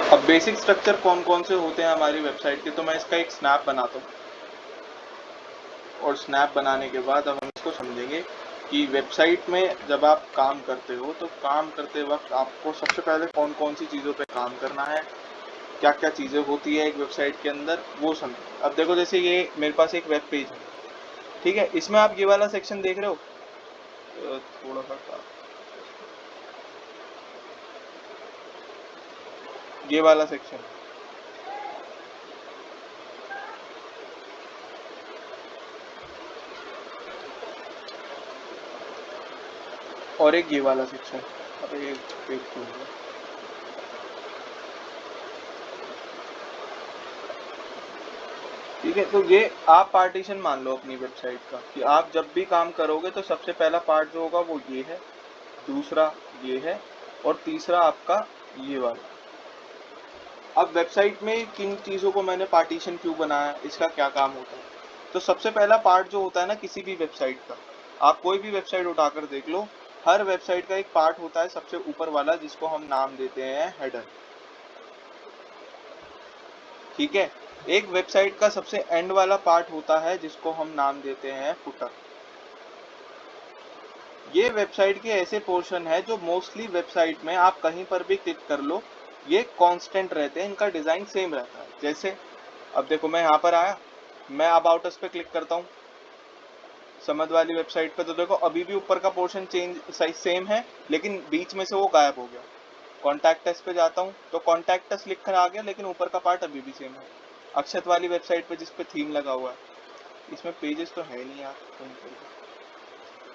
अब basic structure कौन कौन से होते हैं हमारी वेबसाइट के, तो मैं इसका एक स्नैप बनाता हूँ और स्नैप बनाने के बाद अब हम इसको समझेंगे कि वेबसाइट में जब आप काम करते हो तो काम करते वक्त आपको सबसे पहले कौन कौन सी चीज़ों पे काम करना है, क्या क्या चीज़ें होती है एक वेबसाइट के अंदर, वो समझें। अब देखो जैसे ये मेरे पास एक वेब पेज है, ठीक है, इसमें आप ये वाला सेक्शन देख रहे हो, थोड़ा सा ये वाला सेक्शन, और एक ये वाला सेक्शन। अरे पेज क्यों हो गया? ठीक है, तो ये आप पार्टीशन मान लो अपनी वेबसाइट का कि आप जब भी काम करोगे तो सबसे पहला पार्ट जो होगा वो ये है, दूसरा ये है, और तीसरा आपका ये वाला। अब वेबसाइट में किन चीज़ों को मैंने पार्टीशन क्यों बनाया, इसका क्या काम होता है। तो सबसे पहला पार्ट जो होता है ना किसी भी वेबसाइट का, आप कोई भी वेबसाइट उठाकर देख लो, हर वेबसाइट का एक पार्ट होता है सबसे ऊपर वाला जिसको हम नाम देते हैं हेडर। ठीक है, एक वेबसाइट का सबसे एंड वाला पार्ट होता है जिसको हम नाम देते हैं फुटर। ये वेबसाइट के ऐसे पोर्शन है जो मोस्टली वेबसाइट में आप कहीं पर भी क्लिक कर लो, ये कांस्टेंट रहते हैं, इनका डिजाइन सेम रहता है। जैसे अब देखो मैं यहाँ पर आया, मैं अबाउट अस पे क्लिक करता हूँ समझ वाली वेबसाइट पे, तो देखो अभी भी ऊपर का पोर्शन चेंज साइज सेम है, लेकिन बीच में से वो गायब हो गया। कॉन्टैक्ट अस पे जाता हूँ तो कॉन्टैक्ट अस लिख कर आ गया, लेकिन ऊपर का पार्ट अभी भी सेम है। अक्षत वाली वेबसाइट पे जिसपे थीम लगा हुआ है, इसमें पेजेस तो है नहीं यार,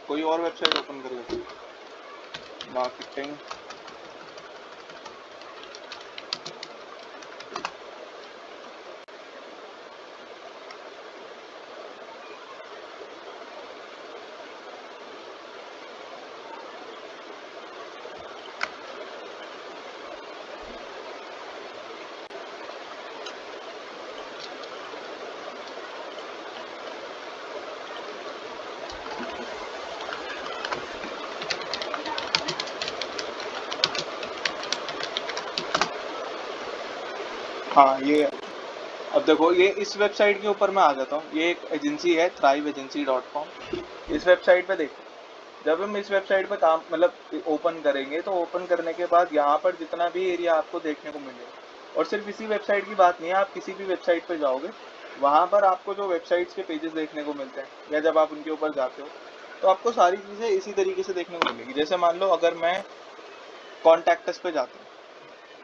कोई और वेबसाइट ओपन कर लेते हैं, मार्केटिंग। हाँ ये, अब देखो ये इस वेबसाइट के ऊपर मैं आ जाता हूँ, ये एक एजेंसी है thriveagency.com। इस वेबसाइट पे देखो, जब हम इस वेबसाइट पे काम मतलब ओपन करेंगे तो ओपन करने के बाद यहाँ पर जितना भी एरिया आपको देखने को मिलेगा, और सिर्फ इसी वेबसाइट की बात नहीं है, आप किसी भी वेबसाइट पे जाओगे वहाँ पर आपको जो वेबसाइट्स के पेजेस देखने को मिलते हैं, या जब आप उनके ऊपर जाते हो तो आपको सारी चीज़ें इसी तरीके से देखने को मिलेगी। जैसे मान लो अगर मैं कॉन्टैक्टस पे जाता हूँ,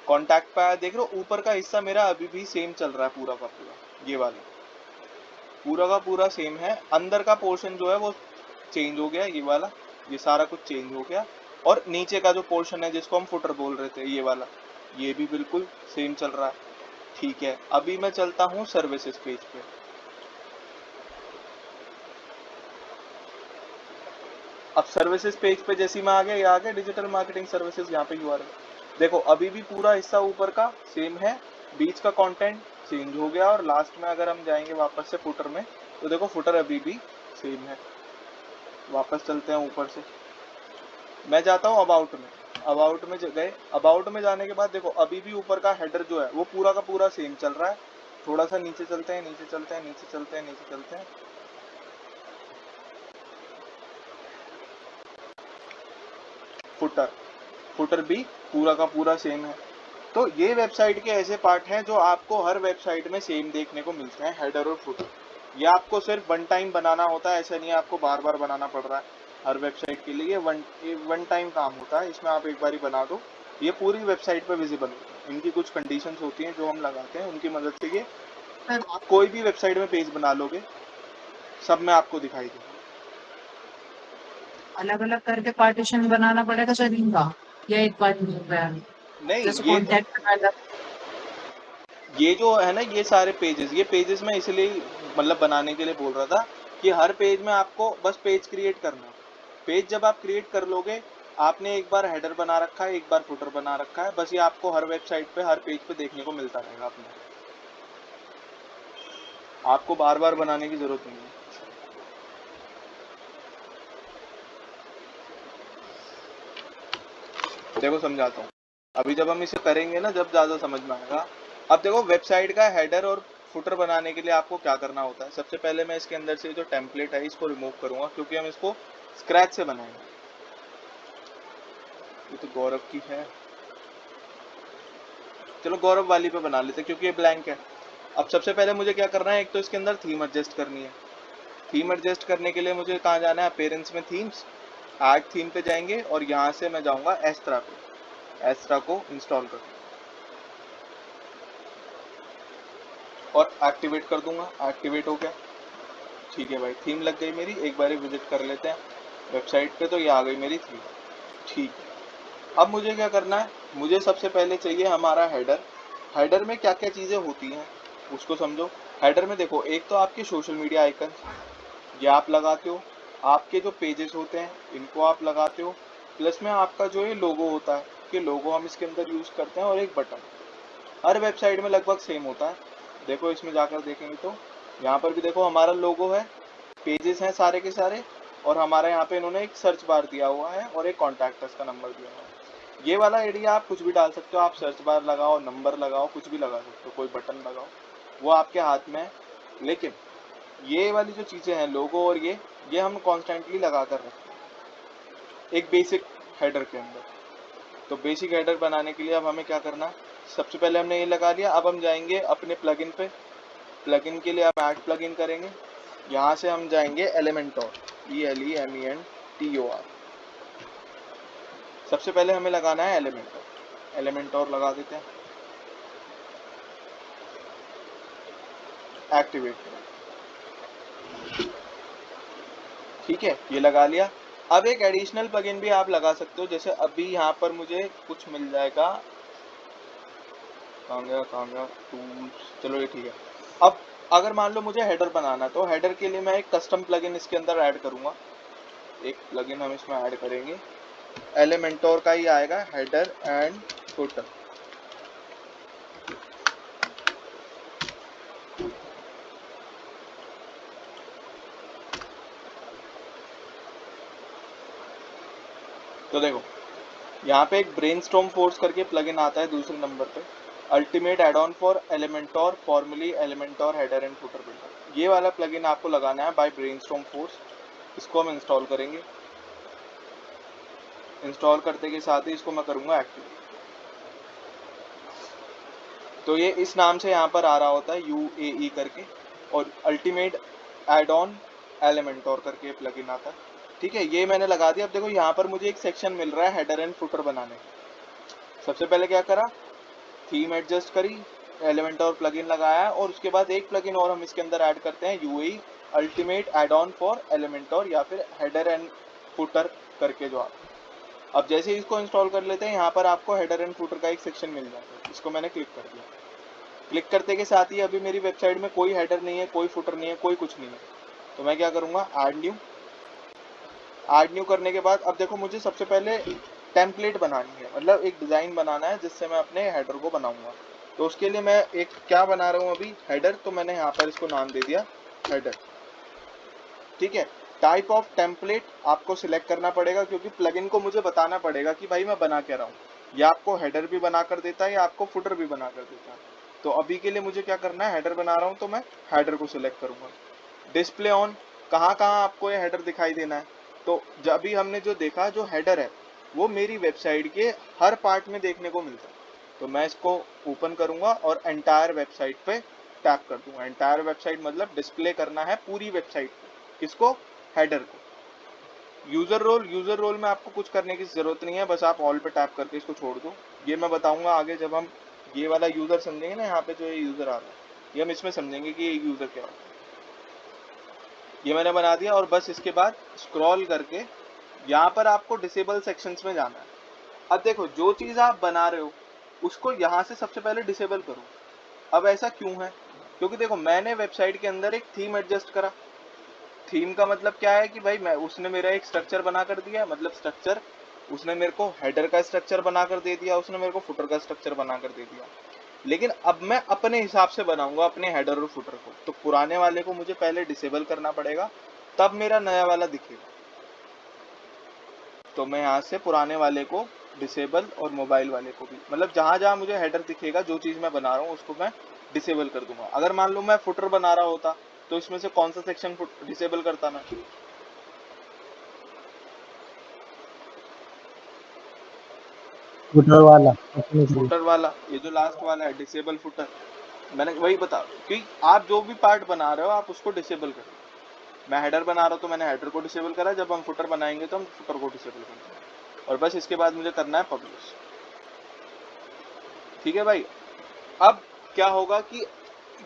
कॉन्टैक्ट पे देख रहे हो ऊपर का हिस्सा मेरा अभी भी सेम चल रहा है, पूरा का पूरा ये वाला पूरा का पूरा सेम है। अंदर का पोर्शन जो है वो चेंज हो गया, ये वाला, ये सारा कुछ चेंज हो गया। और नीचे का जो पोर्शन है जिसको हम फुटर बोल रहे थे, ये वाला, ये भी बिल्कुल सेम चल रहा है। ठीक है, अभी मैं चलता हूँ सर्विसेज पेज पे। अब सर्विसेज पेज पे जैसी मैं आ गया, ये आ गया डिजिटल मार्केटिंग सर्विसेज, यहाँ पे यूआरएल देखो अभी भी पूरा हिस्सा ऊपर का सेम है, बीच का कंटेंट चेंज हो गया, और लास्ट में अगर हम जाएंगे वापस से फुटर में तो देखो फुटर अभी भी सेम है। वापस चलते हैं ऊपर से, मैं जाता हूँ अबाउट में, अबाउट में गए, अबाउट में जाने के बाद देखो अभी भी ऊपर का हेडर जो है वो पूरा का पूरा सेम चल रहा है। थोड़ा सा नीचे चलते हैं, नीचे चलते हैं, नीचे चलते हैं, नीचे चलते हैं, फुटर, फुटर भी पूरा का पूरा सेम है। तो ये वेबसाइट के ऐसे पार्ट हैं जो आपको हर वेबसाइट में सेम देखने को मिलते हैं, हेडर और फुटर। ये आपको सिर्फ वन टाइम बनाना होता है, ऐसा नहीं है आपको बार बार बनाना पड़ रहा है हर वेबसाइट के लिए। वन टाइम काम होता है, इसमें आप एक बार ही बना दो, ये पूरी वेबसाइट पर विजिबल होता है। इनकी कुछ कंडीशंस होती हैं जो हम लगाते हैं, उनकी मदद से ये आप कोई भी वेबसाइट में पेज बना लोगे, सब में आपको दिखाई देगा। अलग अलग करके पार्टीशन बनाना पड़ेगा सर इनका, या एक पार्टीशन पे है? नहीं जैसे ये कॉन्टैक्ट में अलग। ये जो है ना, ये सारे पेजेस, ये पेजेस मैं इसलिए मतलब बनाने के लिए बोल रहा था कि हर पेज में आपको बस पेज क्रिएट करना है। पेज जब आप क्रिएट कर लोगे, आपने एक बार हेडर बना रखा है, एक बार फुटर बना रखा है, बस ये आपको हर वेबसाइट पे हर पेज पे देखने को मिलता रहेगा अपने, आपको बार बार बनाने की जरूरत नहीं है। देखो समझाता हूँ, अभी जब हम इसे करेंगे ना, जब ज़्यादा समझ में आएगा। अब देखो वेबसाइट का हेडर और फुटर बनाने के लिए आपको क्या करना होता है। सबसे पहले मैं इसके अंदर से जो टेम्पलेट है इसको रिमूव करूंगा, क्योंकि हम इसको स्क्रैच से बनाएंगे। ये तो गौरव की है, चलो गौरव वाली पे बना लेते क्योंकि ये ब्लैंक है। अब सबसे पहले मुझे क्या करना है, एक तो इसके अंदर थीम एडजस्ट करनी है। थीम एडजस्ट करने के लिए मुझे कहाँ जाना है, अपेरेंस में थीम्स, ऐड थीम पे जाएंगे और यहाँ से मैं जाऊँगा एस्ट्रा पे, एस्ट्रा को इंस्टॉल कर और एक्टिवेट कर दूंगा। एक्टिवेट हो गया, ठीक है भाई, थीम लग गई मेरी। एक बार विजिट कर लेते हैं वेबसाइट पे, तो ये आ गई मेरी थीम। ठीक है, अब मुझे क्या करना है, मुझे सबसे पहले चाहिए हमारा हेडर। हेडर में क्या क्या चीज़ें होती हैं उसको समझो। हेडर में देखो, एक तो आपके सोशल मीडिया आइकन, ये आप लगाते हो। आपके जो पेजेस होते हैं इनको आप लगाते हो। प्लस में आपका जो ये लोगो होता है, कि लोगो हम इसके अंदर यूज़ करते हैं, और एक बटन। हर वेबसाइट में लगभग सेम होता है। देखो इसमें जाकर देखेंगे तो यहाँ पर भी देखो हमारा लोगो है, पेजेस हैं सारे के सारे, और हमारा यहाँ पे इन्होंने एक सर्च बार दिया हुआ है और एक कॉन्टैक्ट का नंबर दिया हुआ है। ये वाला एरिया आप कुछ भी डाल सकते हो, आप सर्च बार लगाओ, नंबर लगाओ, कुछ भी लगा सकते हो, कोई बटन लगाओ, वो आपके हाथ में है। लेकिन ये वाली जो चीज़ें हैं, लोगो और ये हम कॉन्स्टेंटली लगा कर रखते हैं एक बेसिक हेडर के अंदर। तो बेसिक हेडर बनाने के लिए अब हमें क्या करना है, सबसे पहले हमने ये लगा लिया। अब हम जाएंगे अपने प्लगइन पे। प्लगइन के लिए हम ऐड प्लगइन करेंगे। यहाँ से हम जाएंगे एलिमेंटोर, ELEMENTOR। सबसे पहले हमें लगाना है एलिमेंटोर। एलिमेंटोर लगा देते हैं, एक्टिवेट करें। ठीक है, ये लगा लिया। अब एक एडिशनल प्लगइन भी आप लगा सकते हो, जैसे अभी यहाँ पर मुझे कुछ मिल जाएगा, कहाँ गया टूल्स, चलो ये ठीक है। अब अगर मान लो मुझे हेडर बनाना, तो हेडर के लिए मैं एक कस्टम प्लगइन इसके अंदर ऐड करूंगा। एक प्लगइन हम इसमें ऐड करेंगे, एलिमेंटोर का ही आएगा, हेडर एंड फुटर। तो देखो यहाँ पे एक ब्रेनस्टॉर्म फोर्स करके प्लगइन आता है दूसरे नंबर पे, ultimate add on for Elementor, formerly Elementor header and footer builder. ये वाला प्लगइन आपको लगाना है बाय ब्रेनस्टॉर्म फोर्स। इसको हम इंस्टॉल करेंगे। इंस्टॉल करते के साथ ही इसको मैं करूंगा एक्टिवेट। तो ये इस नाम से यहाँ पर आ रहा होता है, UAE करके, और अल्टीमेट एड ऑन एलिमेंटोर करके प्लगइन आता है। ठीक है, ये मैंने लगा दिया। अब देखो यहाँ पर मुझे एक सेक्शन मिल रहा है हेडर एंड फुटर बनाने का। सबसे पहले क्या करा, थीम एडजस्ट करी, एलिमेंटोर प्लगइन लगाया, और उसके बाद एक प्लगइन और हम इसके अंदर ऐड करते हैं, UAE ultimate add on for Elementor, या फिर हेडर एंड फुटर करके जो आता है। अब जैसे ही इसको इंस्टॉल कर लेते हैं, यहाँ पर आपको हेडर एंड फुटर का एक सेक्शन मिल जाता है। इसको मैंने क्लिक कर दिया। क्लिक करते के साथ ही अभी मेरी वेबसाइट में कोई हेडर नहीं है, कोई फुटर नहीं है, कोई कुछ नहीं है। तो मैं क्या करूँगा, ऐड न्यू। ऐड न्यू करने के बाद अब देखो मुझे सबसे पहले टेम्पलेट बनानी है, मतलब एक डिज़ाइन बनाना है जिससे मैं अपने हेडर को बनाऊंगा। तो उसके लिए मैं एक क्या बना रहा हूँ अभी, हेडर। तो मैंने यहाँ पर इसको नाम दे दिया हेडर। ठीक है, टाइप ऑफ टेम्पलेट आपको सिलेक्ट करना पड़ेगा, क्योंकि प्लगइन को मुझे बताना पड़ेगा कि भाई मैं बना क्या रहा हूँ। या आपको हेडर भी बना कर देता है, या आपको फुटर भी बना कर देता है। तो अभी के लिए मुझे क्या करना है, हेडर बना रहा हूँ, तो मैं हेडर को सिलेक्ट करूंगा। डिस्प्ले ऑन, कहाँ कहाँ आपको ये हेडर दिखाई देना है। तो अभी हमने जो देखा, जो हेडर है वो मेरी वेबसाइट के हर पार्ट में देखने को मिलता है। तो मैं इसको ओपन करूंगा और एंटायर वेबसाइट पे टैप कर दूंगा। एंटायर वेबसाइट मतलब डिस्प्ले करना है पूरी वेबसाइट पे, किसको, हेडर को। यूजर रोल में आपको कुछ करने की जरूरत नहीं है, बस आप ऑल पे टैप करके इसको छोड़ दो। ये मैं बताऊंगा आगे जब हम ये वाला यूजर समझेंगे ना, यहाँ पे जो ये यूजर आ रहा है, ये हम इसमें समझेंगे कि ये यूजर क्या होता है। ये मैंने बना दिया, और बस इसके बाद स्क्रॉल करके यहाँ पर आपको डिसेबल सेक्शंस में जाना है। अब देखो जो चीज़ आप बना रहे हो उसको यहाँ से सबसे पहले डिसेबल करो। अब ऐसा क्यों है, क्योंकि देखो मैंने वेबसाइट के अंदर एक थीम एडजस्ट करा। थीम का मतलब क्या है कि भाई मैं, उसने मेरा एक स्ट्रक्चर बना कर दिया, मतलब स्ट्रक्चर, उसने मेरे को हेडर का स्ट्रक्चर बना कर दे दिया, उसने मेरे को फुटर का स्ट्रक्चर बना कर दे दिया। लेकिन अब मैं अपने हिसाब से बनाऊंगा अपने हेडर और फुटर को। तो पुराने वाले को मुझे पहले डिसेबल करना पड़ेगा, तब मेरा नया वाला दिखेगा। तो मैं यहाँ से पुराने वाले को डिसेबल और मोबाइल वाले को भी, मतलब जहां जहां मुझे हेडर दिखेगा जो चीज मैं बना रहा हूँ उसको मैं डिसेबल कर दूंगा। अगर मान लो मैं फुटर बना रहा होता तो इसमें से कौन सा सेक्शन डिसेबल करता मैं? फुटर वाला अपने के लिए। फुटर वाला, ये जो लास्ट वाला है डिसेबल फुटर, मैंने वही बता कि आप जो भी पार्ट बना रहे हो आप उसको डिसेबल करो। मैं हेडर बना रहा हूँ तो मैंने हेडर को डिसेबल करा, जब हम फुटर बनाएंगे तो हम फुटर को डिसेबल करते हैं, और बस इसके बाद मुझे करना है पब्लिश। ठीक है भाई। अब क्या होगा कि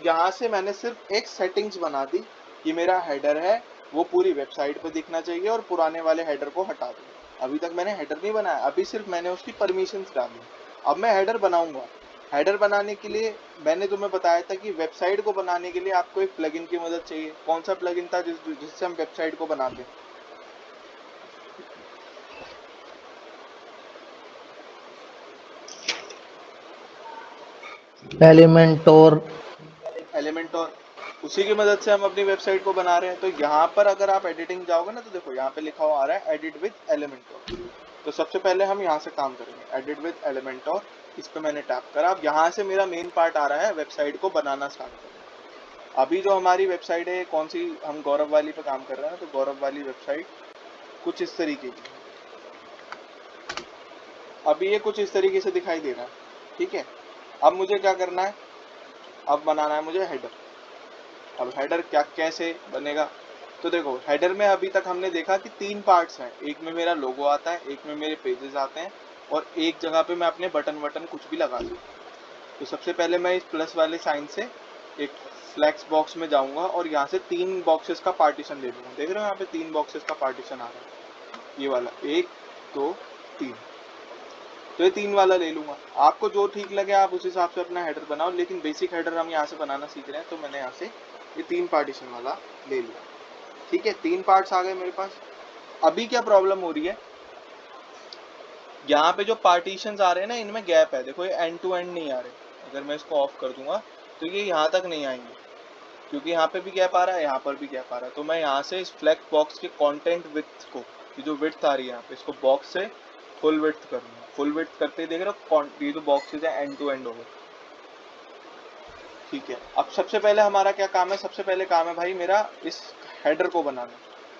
यहाँ से मैंने सिर्फ एक सेटिंग्स बना दी कि मेरा हेडर है वो पूरी वेबसाइट पे दिखना चाहिए और पुराने वाले हेडर को हटा दूँ। अभी तक मैंने हेडर नहीं बनाया, अभी सिर्फ मैंने उसकी परमिशंस डाली। अब मैं हेडर बनाऊंगा। हेडर बनाने के लिए मैंने तुम्हें बताया था कि वेबसाइट को बनाने के लिए आपको एक प्लगइन की मदद चाहिए। कौन सा प्लगइन था जिससे हम वेबसाइट को बनाते? एलिमेंटोर। एलिमेंटोर, उसी की मदद से हम अपनी वेबसाइट को बना रहे हैं। तो यहाँ पर अगर आप एडिटिंग जाओगे ना तो देखो यहाँ पे लिखा हुआ आ रहा है एडिट विद एलिमेंटोर। तो सबसे पहले हम यहाँ से काम करेंगे, एडिट विद एलिमेंटोर, इस पे मैंने टैप करा। अब यहाँ से मेरा मेन पार्ट आ रहा है वेबसाइट को बनाना स्टार्ट करना। अभी जो हमारी वेबसाइट है कौन सी, हम गौरव वाली पे काम कर रहे हैं, तो गौरव वाली वेबसाइट कुछ इस तरीके की, अभी ये कुछ इस तरीके से दिखाई दे रहा है। ठीक है, अब मुझे क्या करना है, अब बनाना है मुझे हेडर। अब हेडर क्या कैसे बनेगा, तो देखो हेडर में अभी तक हमने देखा कि 3 पार्ट्स हैं। एक में मेरा लोगो आता है, एक में मेरे पेजेस आते हैं, और एक जगह पे मैं अपने बटन वटन कुछ भी लगा सकता हूँ। तो सबसे पहले मैं इस प्लस वाले साइन से एक फ्लेक्स बॉक्स में जाऊंगा और यहाँ से 3 बॉक्सेस का पार्टीशन ले लूंगा। देख रहे हो यहाँ पे 3 बॉक्सेस का पार्टीशन आ रहा है, ये वाला 1 2 3। तो ये 3 वाला ले लूंगा। आपको जो ठीक लगे आप उस हिसाब से अपना हेडर बनाओ, लेकिन बेसिक हेडर हम यहाँ से बनाना सीख रहे हैं, तो मैंने यहाँ से ये 3 पार्टीशन वाला ले लिया। ठीक है, 3 पार्ट्स आ गए मेरे पास। अभी क्या प्रॉब्लम हो रही है, यहाँ पे जो पार्टीशंस आ रहे हैं ना इनमें गैप है। देखो ये एंड टू एंड नहीं आ रहे। अगर मैं इसको ऑफ कर दूंगा तो ये यहाँ तक नहीं आएंगे, क्योंकि यहाँ पे भी गैप आ रहा है, यहाँ पर भी गैप आ रहा है। तो मैं यहाँ से इस फ्लेक्स बॉक्स के कंटेंट विड्थ को, ये जो विड्थ आ रही है यहाँ पे, इसको बॉक्स से फुल विड्थ करूंगा। फुल विड्थ करते ही देख रहे हो ये जो बॉक्सेस है एंड टू एंड हो गए। ठीक है, अब सबसे पहले हमारा क्या काम है, सबसे पहले काम है भाई मेरा इस हेडर को बनाना।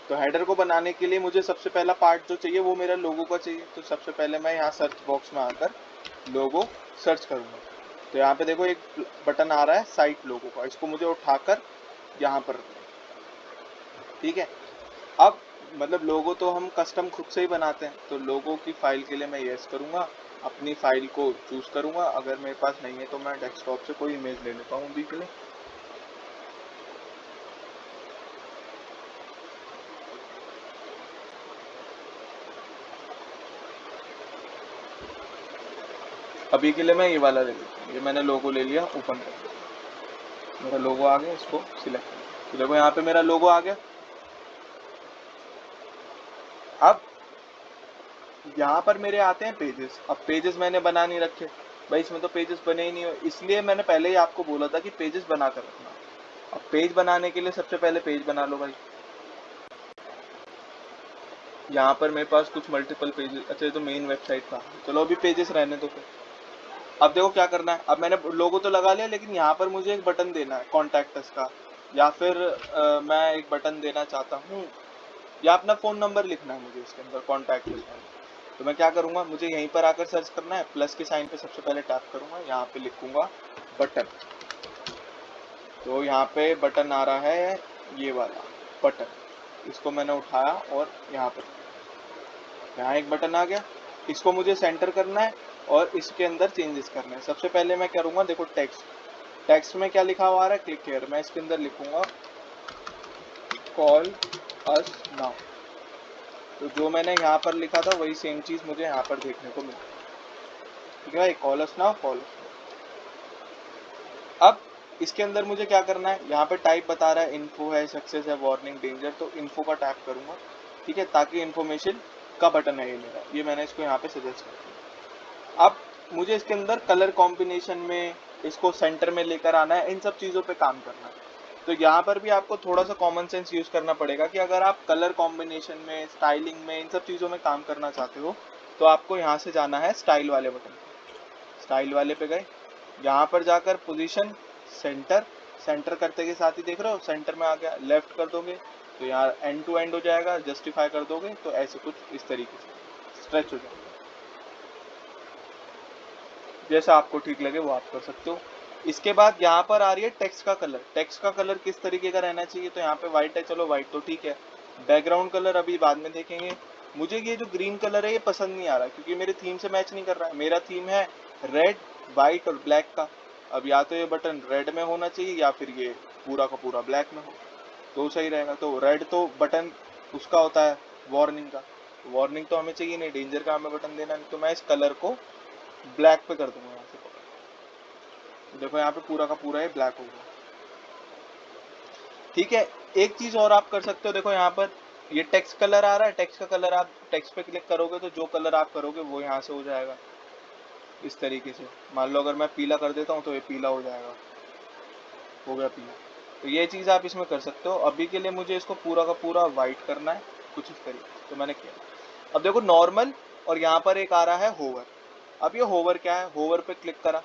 तो हेडर को बनाने के लिए मुझे सबसे पहला पार्ट जो चाहिए वो मेरा लोगो का चाहिए। तो सबसे पहले मैं यहाँ सर्च बॉक्स में आकर लोगो सर्च करूंगा। तो यहाँ पे देखो एक बटन आ रहा है साइट लोगो का, इसको मुझे उठाकर यहाँ पर रखना है। ठीक है, अब मतलब लोगो तो हम कस्टम खुद से ही बनाते हैं, तो लोगो की फाइल के लिए मैं यस करूंगा, अपनी फाइल को चूज करूंगा। अगर मेरे पास नहीं है तो मैं डेस्कटॉप से कोई इमेज ले लेता हूँ अभी के लिए। अभी के लिए मैं ये वाला ले लेता हूँ। ये मैंने लोगो ले लिया, ओपन कर दिया, मेरा लोगो आ गया, इसको सिलेक्ट कर। तो देखो यहाँ पे मेरा लोगो आ गया। अब यहाँ पर मेरे आते हैं पेजेस। अब पेजेस मैंने बना नहीं रखे भाई, इसमें तो पेजेस बने ही नहीं हो, इसलिए मैंने पहले ही आपको बोला था कि पेजेस बना कर रखना। अब पेज बनाने के लिए सबसे पहले पेज बना लो भाई। यहाँ पर मेरे पास कुछ मल्टीपल पेजेस, अच्छा ये तो मेन वेबसाइट था, चलो अभी पेजेस रहने दो फिर। अब देखो क्या करना है, अब मैंने लोगो तो लगा लिया, लेकिन यहाँ पर मुझे एक बटन देना है कॉन्टैक्ट अस का, या फिर मैं एक बटन देना चाहता हूँ, या अपना फ़ोन नंबर लिखना है मुझे इसके अंदर कॉन्टैक्ट अस में। तो मैं क्या करूँगा, मुझे यहीं पर आकर सर्च करना है, प्लस के साइन पे सबसे पहले टैप करूँगा, यहाँ पे लिखूँगा बटन। तो यहाँ पे बटन आ रहा है ये वाला बटन, इसको मैंने उठाया और यहाँ पर, यहाँ एक बटन आ गया। इसको मुझे सेंटर करना है और इसके अंदर चेंजेस करने हैं। सबसे पहले मैं करूँगा, देखो टेक्स्ट में क्या लिखा हुआ आ रहा है, क्लिक हियर। मैं इसके अंदर लिखूँगा कॉल अस नाउ। तो जो मैंने यहाँ पर लिखा था वही सेम चीज़ मुझे यहाँ पर देखने को मिली। ठीक है भाई, call us now, call us now. अब इसके अंदर मुझे क्या करना है, यहाँ पे टाइप बता रहा है इन्फो है, सक्सेस है, वार्निंग, डेंजर। तो इन्फो का टैप करूँगा। ठीक है, ताकि इन्फॉर्मेशन का बटन है ये मेरा, ये मैंने इसको यहाँ पे सजेस्ट कर दिया। अब मुझे इसके अंदर कलर कॉम्बिनेशन में इसको सेंटर में लेकर आना है, इन सब चीज़ों पे काम करना है। तो यहाँ पर भी आपको थोड़ा सा कॉमन सेंस यूज़ करना पड़ेगा कि अगर आप कलर कॉम्बिनेशन में, स्टाइलिंग में, इन सब चीज़ों में काम करना चाहते हो तो आपको यहाँ से जाना है स्टाइल वाले बटन, स्टाइल वाले पे गए, यहाँ पर जाकर पोजीशन सेंटर, सेंटर करते के साथ ही देख रहे हो सेंटर में आ गया, लेफ्ट कर दोगे तो यहाँ एंड टू एंड हो जाएगा, जस्टिफाई कर दोगे तो ऐसे कुछ इस तरीके से स्ट्रेच हो जाएगा। जैसा आपको ठीक लगे वो आप कर सकते हो। इसके बाद यहाँ पर आ रही है टेक्स्ट का कलर, टेक्स्ट का कलर किस तरीके का रहना चाहिए, तो यहाँ पे व्हाइट है, चलो व्हाइट तो ठीक है। बैकग्राउंड कलर अभी बाद में देखेंगे। मुझे ये जो ग्रीन कलर है ये पसंद नहीं आ रहा क्योंकि मेरे थीम से मैच नहीं कर रहा है। मेरा थीम है रेड, वाइट और ब्लैक का। अब या तो ये बटन रेड में होना चाहिए या फिर ये पूरा का पूरा ब्लैक में हो तो सही रहेगा। तो रेड तो बटन उसका होता है वार्निंग का, वार्निंग तो हमें चाहिए नहीं, डेंजर का हमें बटन देना नहीं, तो मैं इस कलर को ब्लैक पे कर दूंगा यहाँ से। देखो यहाँ पे पूरा का पूरा ये ब्लैक हो गया, ठीक है। एक चीज और आप कर सकते हो, देखो यहाँ पर ये टेक्स्ट कलर आ रहा है, टेक्स्ट का कलर आप टेक्स्ट पे क्लिक करोगे तो जो कलर आप करोगे वो यहाँ से हो जाएगा इस तरीके से। मान लो अगर मैं पीला कर देता हूँ तो ये पीला हो जाएगा, हो गया पीला। तो ये चीज आप इसमें कर सकते हो। अभी के लिए मुझे इसको पूरा का पूरा व्हाइट करना है कुछ इस तरीके से, तो मैंने किया। अब देखो नॉर्मल और यहाँ पर एक आ रहा है होवर। अब ये होवर क्या है, होवर पे क्लिक करा,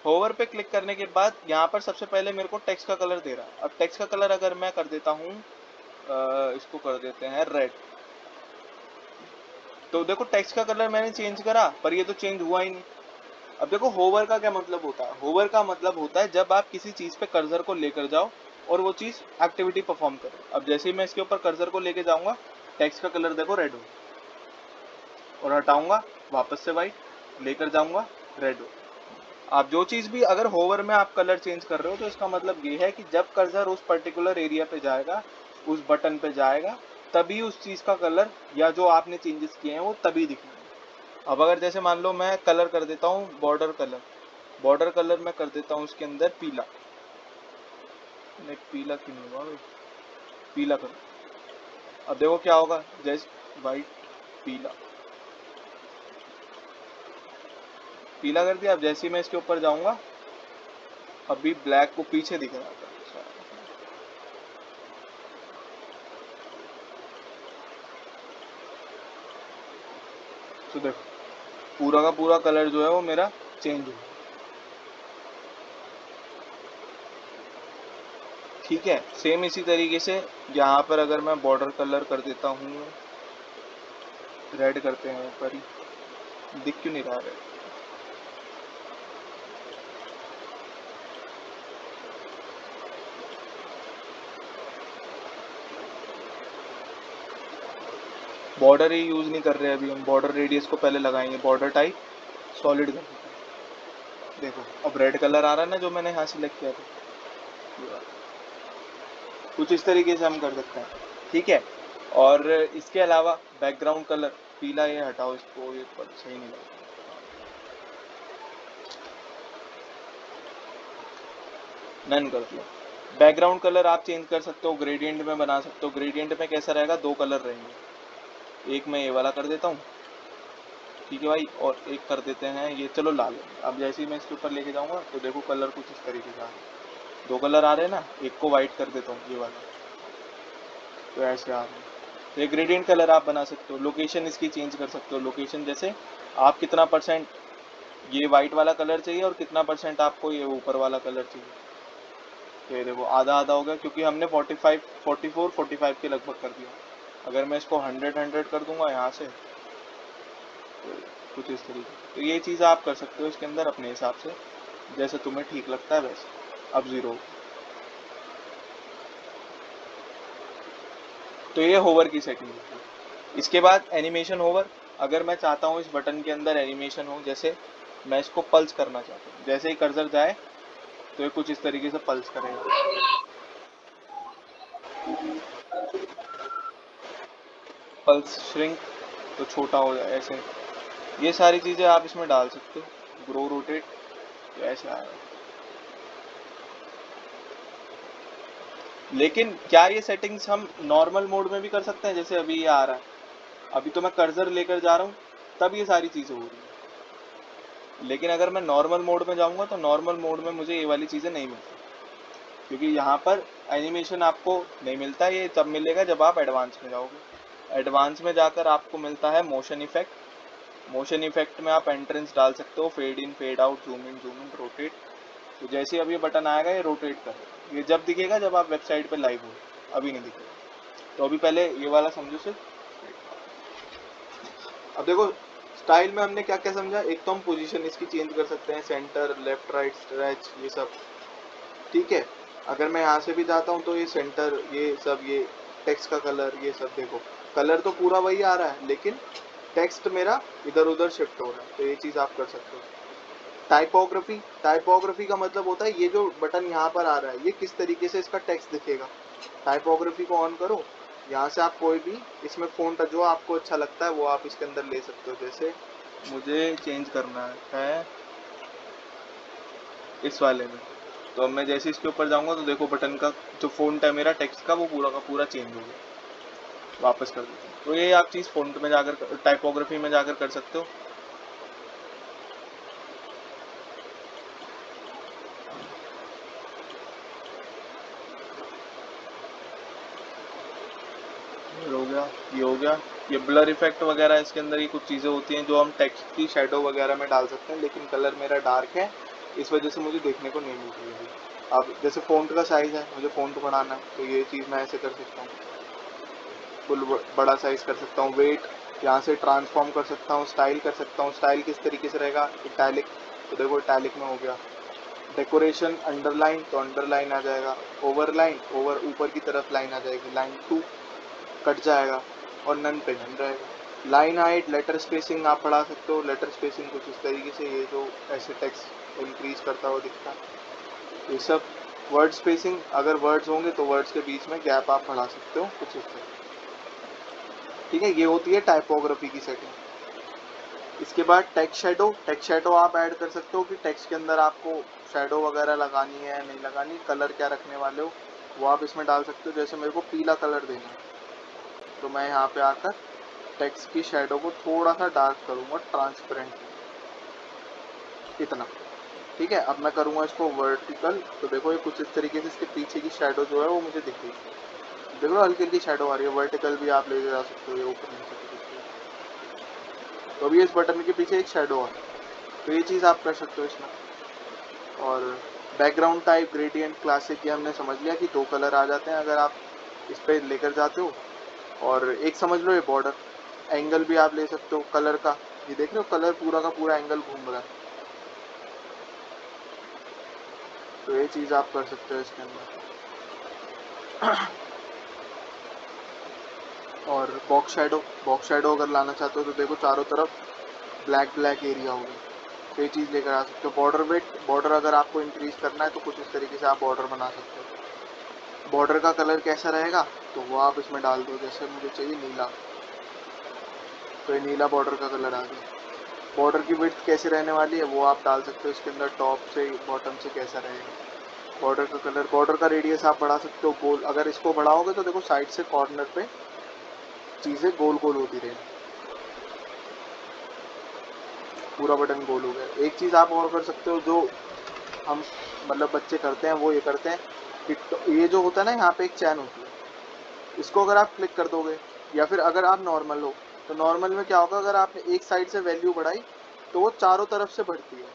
होवर पे क्लिक करने के बाद यहाँ पर सबसे पहले मेरे को टेक्स्ट का कलर दे रहा है। अब टेक्स्ट का कलर अगर मैं कर देता हूँ इसको कर देते हैं रेड, तो देखो टेक्स्ट का कलर मैंने चेंज करा पर ये तो चेंज हुआ ही नहीं। अब देखो होवर का क्या मतलब होता है, होवर का मतलब होता है जब आप किसी चीज पे कर्सर को लेकर जाओ और वो चीज एक्टिविटी परफॉर्म करे। अब जैसे ही मैं इसके ऊपर कर्सर को लेके जाऊंगा टेक्स्ट का कलर देखो रेड हो, और हटाऊंगा वापस से व्हाइट, लेकर जाऊंगा रेड हो। आप जो चीज भी अगर होवर में आप कलर चेंज कर रहे हो तो इसका मतलब ये है कि जब कर्सर उस पर्टिकुलर एरिया पे जाएगा, उस बटन पे जाएगा, तभी उस चीज का कलर या जो आपने चेंजेस किए हैं वो तभी दिखेंगे। अब अगर जैसे मान लो मैं कलर कर देता हूँ बॉर्डर कलर, बॉर्डर कलर मैं कर देता हूँ उसके अंदर पीला, नहीं पीला क्यों नहीं हुआ भाई, पीला करो। अब देखो क्या होगा, जैसे वाइट पीला, पीला कर दिया। अब जैसे ही मैं इसके ऊपर जाऊंगा अभी ब्लैक को पीछे दिख रहा था, तो देखो पूरा का पूरा कलर जो है वो मेरा चेंज हुआ, ठीक है। सेम इसी तरीके से यहाँ पर अगर मैं बॉर्डर कलर कर देता हूँ रेड, करते हैं ऊपर ही, दिख क्यों नहीं रहा रेड, बॉर्डर ही यूज नहीं कर रहे अभी हम, बॉर्डर रेडियस को पहले लगाएंगे, बॉर्डर टाइप सॉलिड कर देते हैं। देखो अब रेड कलर आ रहा है ना जो मैंने यहाँ सिलेक्ट किया था, कुछ इस तरीके से हम कर सकते हैं, ठीक है। और इसके अलावा बैकग्राउंड कलर पीला, ये हटाओ इसको, ये सही नहीं लगता। नन कर दो। बैकग्राउंड कलर आप चेंज कर सकते हो, ग्रेडियंट में बना सकते हो। ग्रेडियंट में कैसा रहेगा, दो कलर रहेंगे, एक मैं ये वाला कर देता हूँ, ठीक है भाई, और एक कर देते हैं ये, चलो लाल। अब जैसे ही मैं इसके ऊपर लेके जाऊंगा तो देखो कलर कुछ इस तरीके का है, दो कलर आ रहे हैं ना, एक को व्हाइट कर देता हूँ ये वाला, तो ऐसे आ रहे हैं। तो ये ग्रेडियंट कलर आप बना सकते हो। लोकेशन इसकी चेंज कर सकते हो, लोकेशन जैसे आप कितना परसेंट ये व्हाइट वाला कलर चाहिए और कितना परसेंट आपको ये ऊपर वाला कलर चाहिए। तो ये देखो आधा आधा हो गया क्योंकि हमने 45 44 45 के लगभग कर दिया। अगर मैं इसको 100 कर दूंगा यहाँ से तो कुछ इस तरीके, तो ये चीज़ आप कर सकते हो इसके अंदर अपने हिसाब से, जैसे तुम्हें ठीक लगता है वैसे। अब 0, तो ये होवर की सेटिंग है। इसके बाद एनिमेशन होवर, अगर मैं चाहता हूँ इस बटन के अंदर एनिमेशन हो, जैसे मैं इसको पल्स करना चाहता हूँ, जैसे ही कर्सर जाए तो ये कुछ इस तरीके से पल्स करेगा, पल्स श्रिंक तो छोटा हो जाए ऐसे, ये सारी चीज़ें आप इसमें डाल सकते हो। ग्रो रोटेट तो ऐसे आएगा। लेकिन क्या ये सेटिंग्स हम नॉर्मल मोड में भी कर सकते हैं, जैसे अभी ये आ रहा है, अभी तो मैं कर्सर लेकर जा रहा हूँ तब ये सारी चीज़ें हो रही हैं। लेकिन अगर मैं नॉर्मल मोड में जाऊँगा तो नॉर्मल मोड में मुझे ये वाली चीज़ें नहीं मिलती, क्योंकि यहाँ पर एनिमेशन आपको नहीं मिलता। ये तब मिलेगा जब आप एडवांस में जाओगे। एडवांस में जाकर आपको मिलता है मोशन इफेक्ट, मोशन इफेक्ट में आप एंट्रेंस डाल सकते हो, fade in, fade out, zoom in, rotate. तो जैसे अब ये बटन आएगा ये रोटेट करेगा। ये जब दिखेगा जब आप वेबसाइट पे लाइव हो, अभी नहीं दिखेगा। तो अभी पहले ये वाला समझो सिर्फ। अब देखो स्टाइल में हमने क्या क्या समझा। एक तो हम पोजीशन इसकी चेंज कर सकते हैं, सेंटर, लेफ्ट, राइट, स्ट्रेच, ये सब, ठीक है। अगर मैं यहाँ से भी जाता हूँ तो ये सेंटर, ये सब, ये टेक्स्ट का कलर, ये सब देखो, कलर तो पूरा वही आ रहा है लेकिन टेक्स्ट मेरा इधर उधर शिफ्ट हो रहा है। तो ये चीज़ आप कर सकते हो। टाइपोग्राफी, टाइपोग्राफी का मतलब होता है ये जो बटन यहाँ पर आ रहा है ये किस तरीके से इसका टेक्स्ट दिखेगा। टाइपोग्राफी को ऑन करो, यहाँ से आप कोई भी इसमें फ़ॉन्ट जो आपको अच्छा लगता है वो आप इसके अंदर ले सकते हो। जैसे मुझे चेंज करना है इस वाले में, तो अब मैं जैसे इसके ऊपर जाऊंगा तो देखो बटन का जो फ़ॉन्ट है मेरा टेक्स्ट का वो पूरा का पूरा चेंज हो गया। वापस कर देते हैं। तो ये आप चीज़ फ़ॉन्ट में जाकर, टाइपोग्राफी में जाकर कर सकते हो। हो गया, ये हो गया। ये ब्लर इफेक्ट वगैरह इसके अंदर ये कुछ चीज़ें होती हैं जो हम टेक्स्ट की शेडो वगैरह में डाल सकते हैं, लेकिन कलर मेरा डार्क है इस वजह से मुझे देखने को नहीं मिल रही है। अब जैसे फ़ॉन्ट का साइज़ है, मुझे फ़ॉन्ट बढ़ाना है तो ये चीज़ मैं ऐसे कर सकता हूँ, फुल बड़ा साइज़ कर सकता हूँ। वेट यहाँ से ट्रांसफॉर्म कर सकता हूँ, स्टाइल कर सकता हूँ। स्टाइल किस तरीके से रहेगा, इटैलिक, तो देखो इटैलिक में हो गया। डेकोरेशन, अंडरलाइन, तो अंडरलाइन आ जाएगा। ओवरलाइन, ओवर ऊपर की तरफ लाइन आ जाएगी, लाइन 2 कट जाएगा और नन पे नन रहेगा। लाइन हाइट, लेटर स्पेसिंग आप बढ़ा सकते हो। लेटर स्पेसिंग कुछ इस तरीके से, ये जो ऐसे टेक्स्ट इंक्रीज करता हुआ दिखता है ये सब। वर्ड स्पेसिंग, अगर वर्ड्स होंगे तो वर्ड्स के बीच में गैप आप बढ़ा सकते हो कुछ इस तरह, ठीक है। ये होती है टाइपोग्राफी की सेटिंग। इसके बाद टेक्स्ट शेडो, टेक्स्ट शेडो आप ऐड कर सकते हो कि टेक्स्ट के अंदर आपको शेडो वगैरह लगानी है नहीं लगानी, कलर क्या रखने वाले हो वो आप इसमें डाल सकते हो। जैसे मेरे को पीला कलर देना है तो मैं यहाँ पे आकर टेक्स्ट की शेडो को थोड़ा सा डार्क करूँगा, ट्रांसपेरेंट इतना, ठीक है। अब मैं करूँगा इसको वर्टिकल, तो देखो ये कुछ इस तरीके से इसके पीछे की शेडो जो है वो मुझे दिख रही है। देखो हल्की हल्की शेडो आ रही है। वर्टिकल भी आप ले जा सकते हो, ये ऊपर नीचे की दिख रही है। तो अभी इस बटन के पीछे एक शेडो आ रहा है, तो ये चीज़ आप कर सकते हो इसमें। और बैकग्राउंड टाइप, ग्रेडियंट, क्लासिक, ये हमने समझ लिया कि 2 कलर आ जाते हैं अगर आप इस पर लेकर जाते हो। और एक समझ लो ये बॉर्डर, एंगल भी आप ले सकते हो कलर का। ये देख रहे हो कलर पूरा का पूरा एंगल घूम रहा है, तो ये चीज़ आप कर सकते हो इसके अंदर। और बॉक्स शेडो, बॉक्स शेडो अगर लाना चाहते हो तो देखो चारों तरफ ब्लैक ब्लैक एरिया होगा, तो ये चीज़ लेकर आ सकते हो। बॉर्डर वेट, बॉर्डर अगर आपको इंक्रीज करना है तो कुछ इस तरीके से आप बॉर्डर बना सकते हो। बॉर्डर का कलर कैसा रहेगा तो वो आप इसमें डाल दो। जैसे मुझे चाहिए नीला, तो ये नीला बॉर्डर का कलर आ गया। बॉर्डर की विड्थ कैसे रहने वाली है वो आप डाल सकते हो इसके अंदर, टॉप से बॉटम से कैसा रहेगा। बॉर्डर का कलर, बॉर्डर का रेडियस आप बढ़ा सकते हो गोल। अगर इसको बढ़ाओगे तो देखो साइड से कॉर्नर पे चीज़ें गोल गोल होती रहेंगी, पूरा बटन गोल हो गया। एक चीज़ आप और कर सकते हो जो हम मतलब बच्चे करते हैं वो ये करते हैं कि ये जो होता है ना यहाँ पे एक चैन होती है, इसको अगर आप क्लिक कर दोगे या फिर अगर आप नॉर्मल हो तो नॉर्मल में क्या होगा, अगर आपने एक साइड से वैल्यू बढ़ाई तो वो चारों तरफ से बढ़ती है,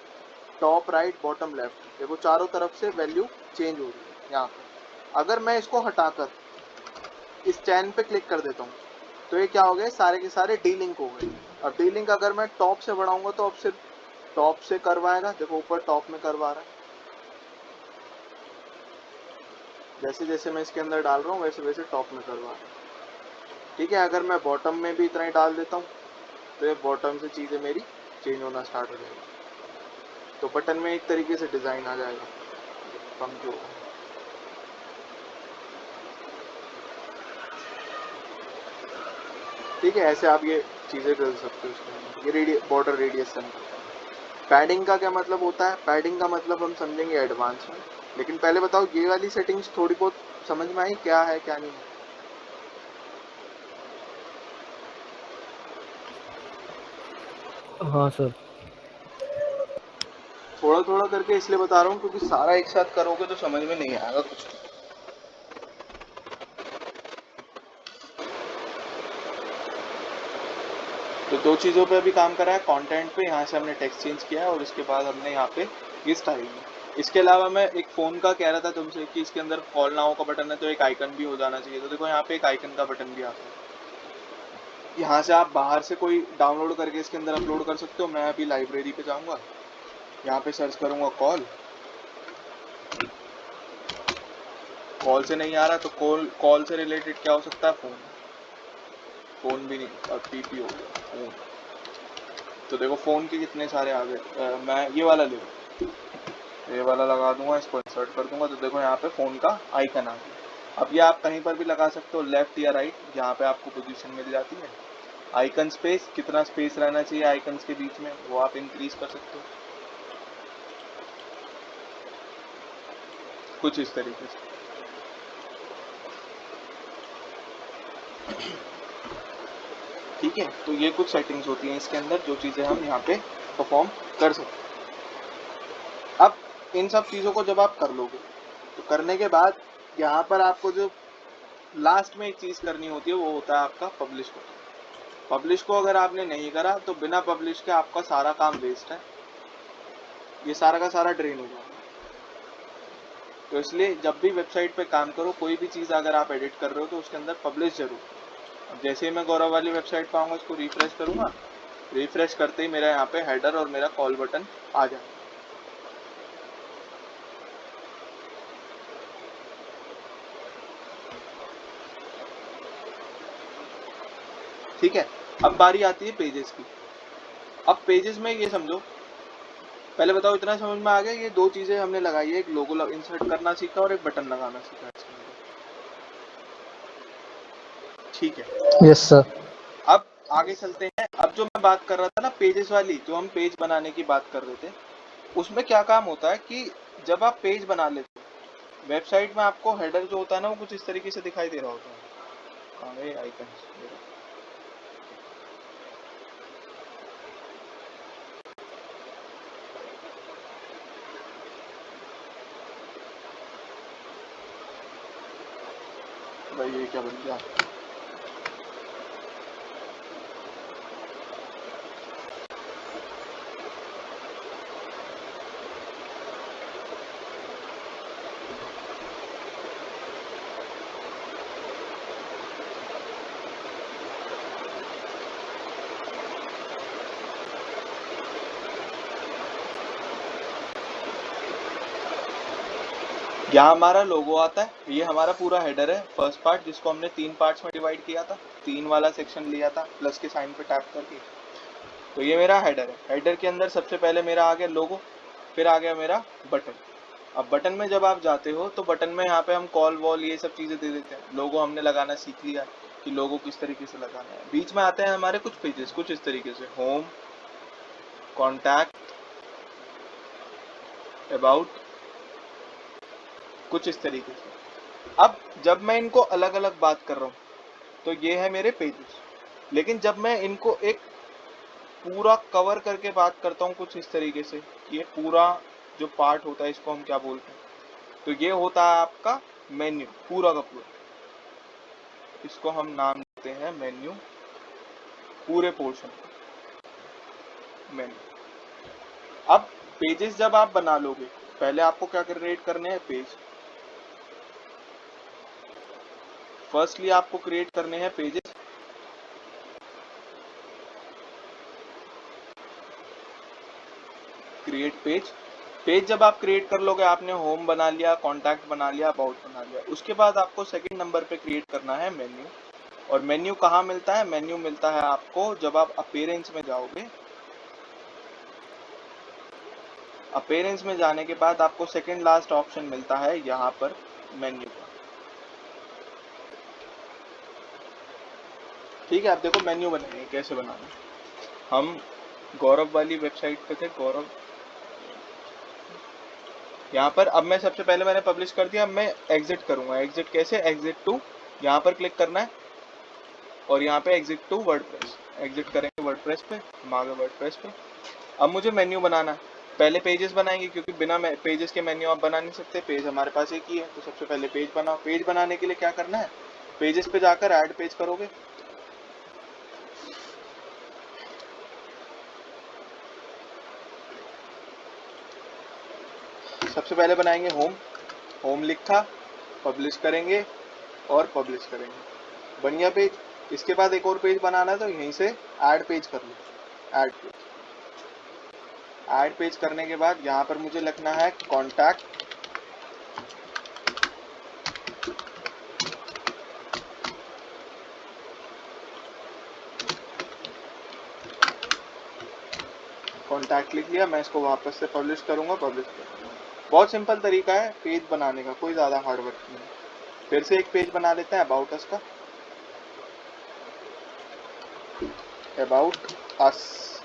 टॉप, राइट, बॉटम, लेफ्ट, देखो चारों तरफ से वैल्यू चेंज हो रही है यहाँ पे। अगर मैं इसको हटाकर इस चैन पे क्लिक कर देता हूँ तो ये क्या हो गए, सारे के सारे डी लिंक हो गए। अब डी लिंक अगर मैं टॉप से बढ़ाऊंगा तो अब सिर्फ टॉप से करवाएगा, देखो ऊपर टॉप में करवा रहा है। जैसे जैसे मैं इसके अंदर डाल रहा हूँ वैसे वैसे टॉप में करवा रहा है, ठीक है। अगर मैं बॉटम में भी इतना ही डाल देता हूँ तो ये बॉटम से चीज़ें मेरी चेंज होना स्टार्ट हो जाएगी। तो बटन में एक तरीके से डिज़ाइन आ जाएगा, पंक्ति होगा। ठीक है, ऐसे आप ये चीज़ें कर सकते हो इसके अंदर। ये बॉर्डर रेडियस से निकलता है। पैडिंग का क्या मतलब होता है, पैडिंग का मतलब हम समझेंगे एडवांस में, लेकिन पहले बताओ ये वाली सेटिंग्स थोड़ी बहुत समझ में आई, क्या है क्या नहीं है। हाँ सर। थोड़ा थोड़ा करके इसलिए बता रहा हूँ क्योंकि सारा एक साथ करोगे तो समझ में नहीं आएगा कुछ। तो तो दो चीज़ों पे अभी काम करा है, कंटेंट पे यहाँ से हमने टेक्स्ट चेंज किया है और उसके बाद हमने यहाँ पे ये स्टाइल में। इसके अलावा मैं एक फ़ोन का कह रहा था तुमसे कि इसके अंदर कॉल नाउ का बटन है तो एक आइकन भी हो जाना चाहिए। तो देखो यहाँ पे एक आइकन का बटन भी आता है, यहाँ से आप बाहर से कोई डाउनलोड करके इसके अंदर अपलोड कर सकते हो। मैं अभी लाइब्रेरी पे जाऊँगा, यहाँ पे सर्च करूँगा कॉल से नहीं आ रहा तो कॉल से रिलेटेड क्या हो सकता है, फ़ोन भी नहीं, और पीपी हो गया फ़ोन। तो देखो फ़ोन के कितने सारे आ गए। मैं ये वाला ये वाला लगा दूंगा, इसको इंसर्ट कर दूंगा तो देखो यहाँ पे फ़ोन का आइकन आ गया। अब ये आप कहीं पर भी लगा सकते हो, लेफ्ट या राइट, यहाँ पे आपको पोजीशन मिल जाती है। आइकन स्पेस, कितना स्पेस रहना चाहिए आइकन्स के बीच में वो आप इंक्रीज कर सकते हो, कुछ इस तरीके से। ठीक है, तो ये कुछ सेटिंग्स होती हैं इसके अंदर जो चीज़ें हम यहाँ पे परफॉर्म कर सकते हैं। अब इन सब चीज़ों को जब आप कर लोगे तो करने के बाद यहाँ पर आपको जो लास्ट में एक चीज़ करनी होती है वो होता है आपका पब्लिश को। पब्लिश को अगर आपने नहीं करा तो बिना पब्लिश के आपका सारा काम वेस्ट है, ये सारा का सारा ड्रेन हो जाएगा। तो इसलिए जब भी वेबसाइट पे काम करो, कोई भी चीज़ अगर आप एडिट कर रहे हो तो उसके अंदर पब्लिश जरूर। अब जैसे ही मैं गौरव वाली वेबसाइट पे आऊँगा, इसको रिफ्रेश करूँगा, रिफ्रेश करते ही मेरा यहाँ पे हेडर और मेरा कॉल बटन आ जाएगा। ठीक है, अब बारी आती है पेजेस की। अब पेजेस में ये समझो, पहले बताओ इतना समझ में आ गया, ये दो चीजें हमने लगाई है, एक लोगो इंसर्ट करना सीखा और एक बटन लगाना सीखा इसके अंदर। ठीक है, यस सर। अब आगे चलते हैं। अब जो मैं बात कर रहा था ना पेजेस वाली, जो हम पेज बनाने की बात कर रहे थे, उसमें क्या काम होता है कि जब आप पेज बना लेते हो वेबसाइट में, आपको हेडर जो होता है ना वो कुछ इस तरीके से दिखाई दे रहा होता है। कहाँ गए आइकन्स? भाई ये क्या बन गया? यहाँ हमारा लोगो आता है, ये हमारा पूरा हेडर है, फर्स्ट पार्ट, जिसको हमने 3 पार्ट्स में डिवाइड किया था, 3 वाला सेक्शन लिया था प्लस के साइन पे टैप करके। तो ये मेरा हेडर है। हेडर के अंदर सबसे पहले मेरा आ गया लोगो, फिर आ गया मेरा बटन। अब बटन में जब आप जाते हो तो बटन में यहाँ पे हम कॉल वॉल ये सब चीज़ें दे देते हैं। लोगो हमने लगाना सीख लिया कि लोगो किस तरीके से लगाना है। बीच में आते हैं हमारे कुछ पेजेस, कुछ इस तरीके से, होम, कॉन्टैक्ट, अबाउट, कुछ इस तरीके से। अब जब मैं इनको अलग अलग बात कर रहा हूँ तो ये है मेरे पेजेस, लेकिन जब मैं इनको एक पूरा कवर करके बात करता हूँ कुछ इस तरीके से, ये पूरा जो पार्ट होता है इसको हम क्या बोलते हैं, तो ये होता है आपका मेन्यू, पूरा का पूरा। इसको हम नाम देते हैं मेन्यू, पूरे पोर्शन मेन्यू। अब पेजेस जब आप बना लोगे, पहले आपको क्या क्रिएट करने हैं, पेज। फर्स्टली आपको क्रिएट करने हैं पेजेस। Create page. पेज जब आप क्रिएट कर लोगे, आपने होम बना लिया, कॉन्टैक्ट बना लिया, अबाउट बना लिया, उसके बाद आपको सेकंड नंबर पे क्रिएट करना है मेन्यू। और मेन्यू कहाँ मिलता है? मेन्यू मिलता है आपको जब आप अपीयरेंस में जाओगे। अपीयरेंस में जाने के बाद आपको सेकंड लास्ट ऑप्शन मिलता है यहाँ पर मेन्यू का। ठीक है, आप देखो मेन्यू बनाएंगे कैसे बनाना। हम गौरव वाली वेबसाइट पे थे, गौरव यहाँ पर। अब मैं सबसे पहले मैंने पब्लिश कर दिया, अब मैं एग्जिट करूंगा। एग्जिट कैसे? एग्जिट टू, यहाँ पर क्लिक करना है और यहाँ पे एग्जिट टू वर्डप्रेस। एग्जिट करेंगे वर्डप्रेस पे, हम आ गए वर्डप्रेस पे। अब मुझे मेन्यू बनाना है। पहले पेजेस बनाएंगे क्योंकि बिना पेजेस के मेन्यू आप बना नहीं सकते। पेज हमारे पास एक ही है, तो सबसे पहले पेज बनाओ। पेज बनाने के लिए क्या करना है, पेजेस पे जाकर ऐड पेज करोगे। सबसे पहले बनाएंगे होम, होम लिखा, पब्लिश करेंगे और पब्लिश करेंगे, बन गया पेज। इसके बाद एक और पेज बनाना है तो यहीं से ऐड पेज कर लो, ऐड पेज। ऐड पेज करने के बाद यहाँ पर मुझे लिखना है कॉन्टैक्ट, कॉन्टैक्ट लिख लिया। मैं इसको वापस से पब्लिश करूंगा, पब्लिश करूंगा। बहुत सिंपल तरीका है पेज बनाने का, कोई ज़्यादा हार्ड वर्क नहीं है। फिर से एक पेज बना लेते हैं अबाउट अस का, about us,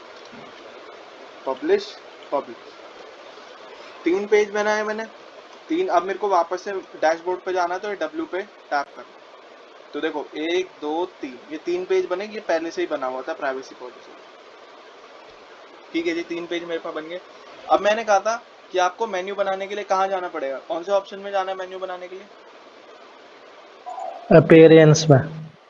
publish, publish. 3 page बनाए मैंने, 3। अब मेरे को वापस से डैशबोर्ड पे जाना है तो W पे टैप करना। तो देखो 1 2 3, ये 3 पेज बने। ये पहले से ही बना हुआ था प्राइवेसी पॉलिसी। ठीक है जी, 3 पेज मेरे पास बन गए। अब मैंने कहा था कि आपको मेन्यू बनाने के लिए कहाँ जाना पड़ेगा, कौन से ऑप्शन में जाना है मेन्यू बनाने के लिए? अपीयरेंस में।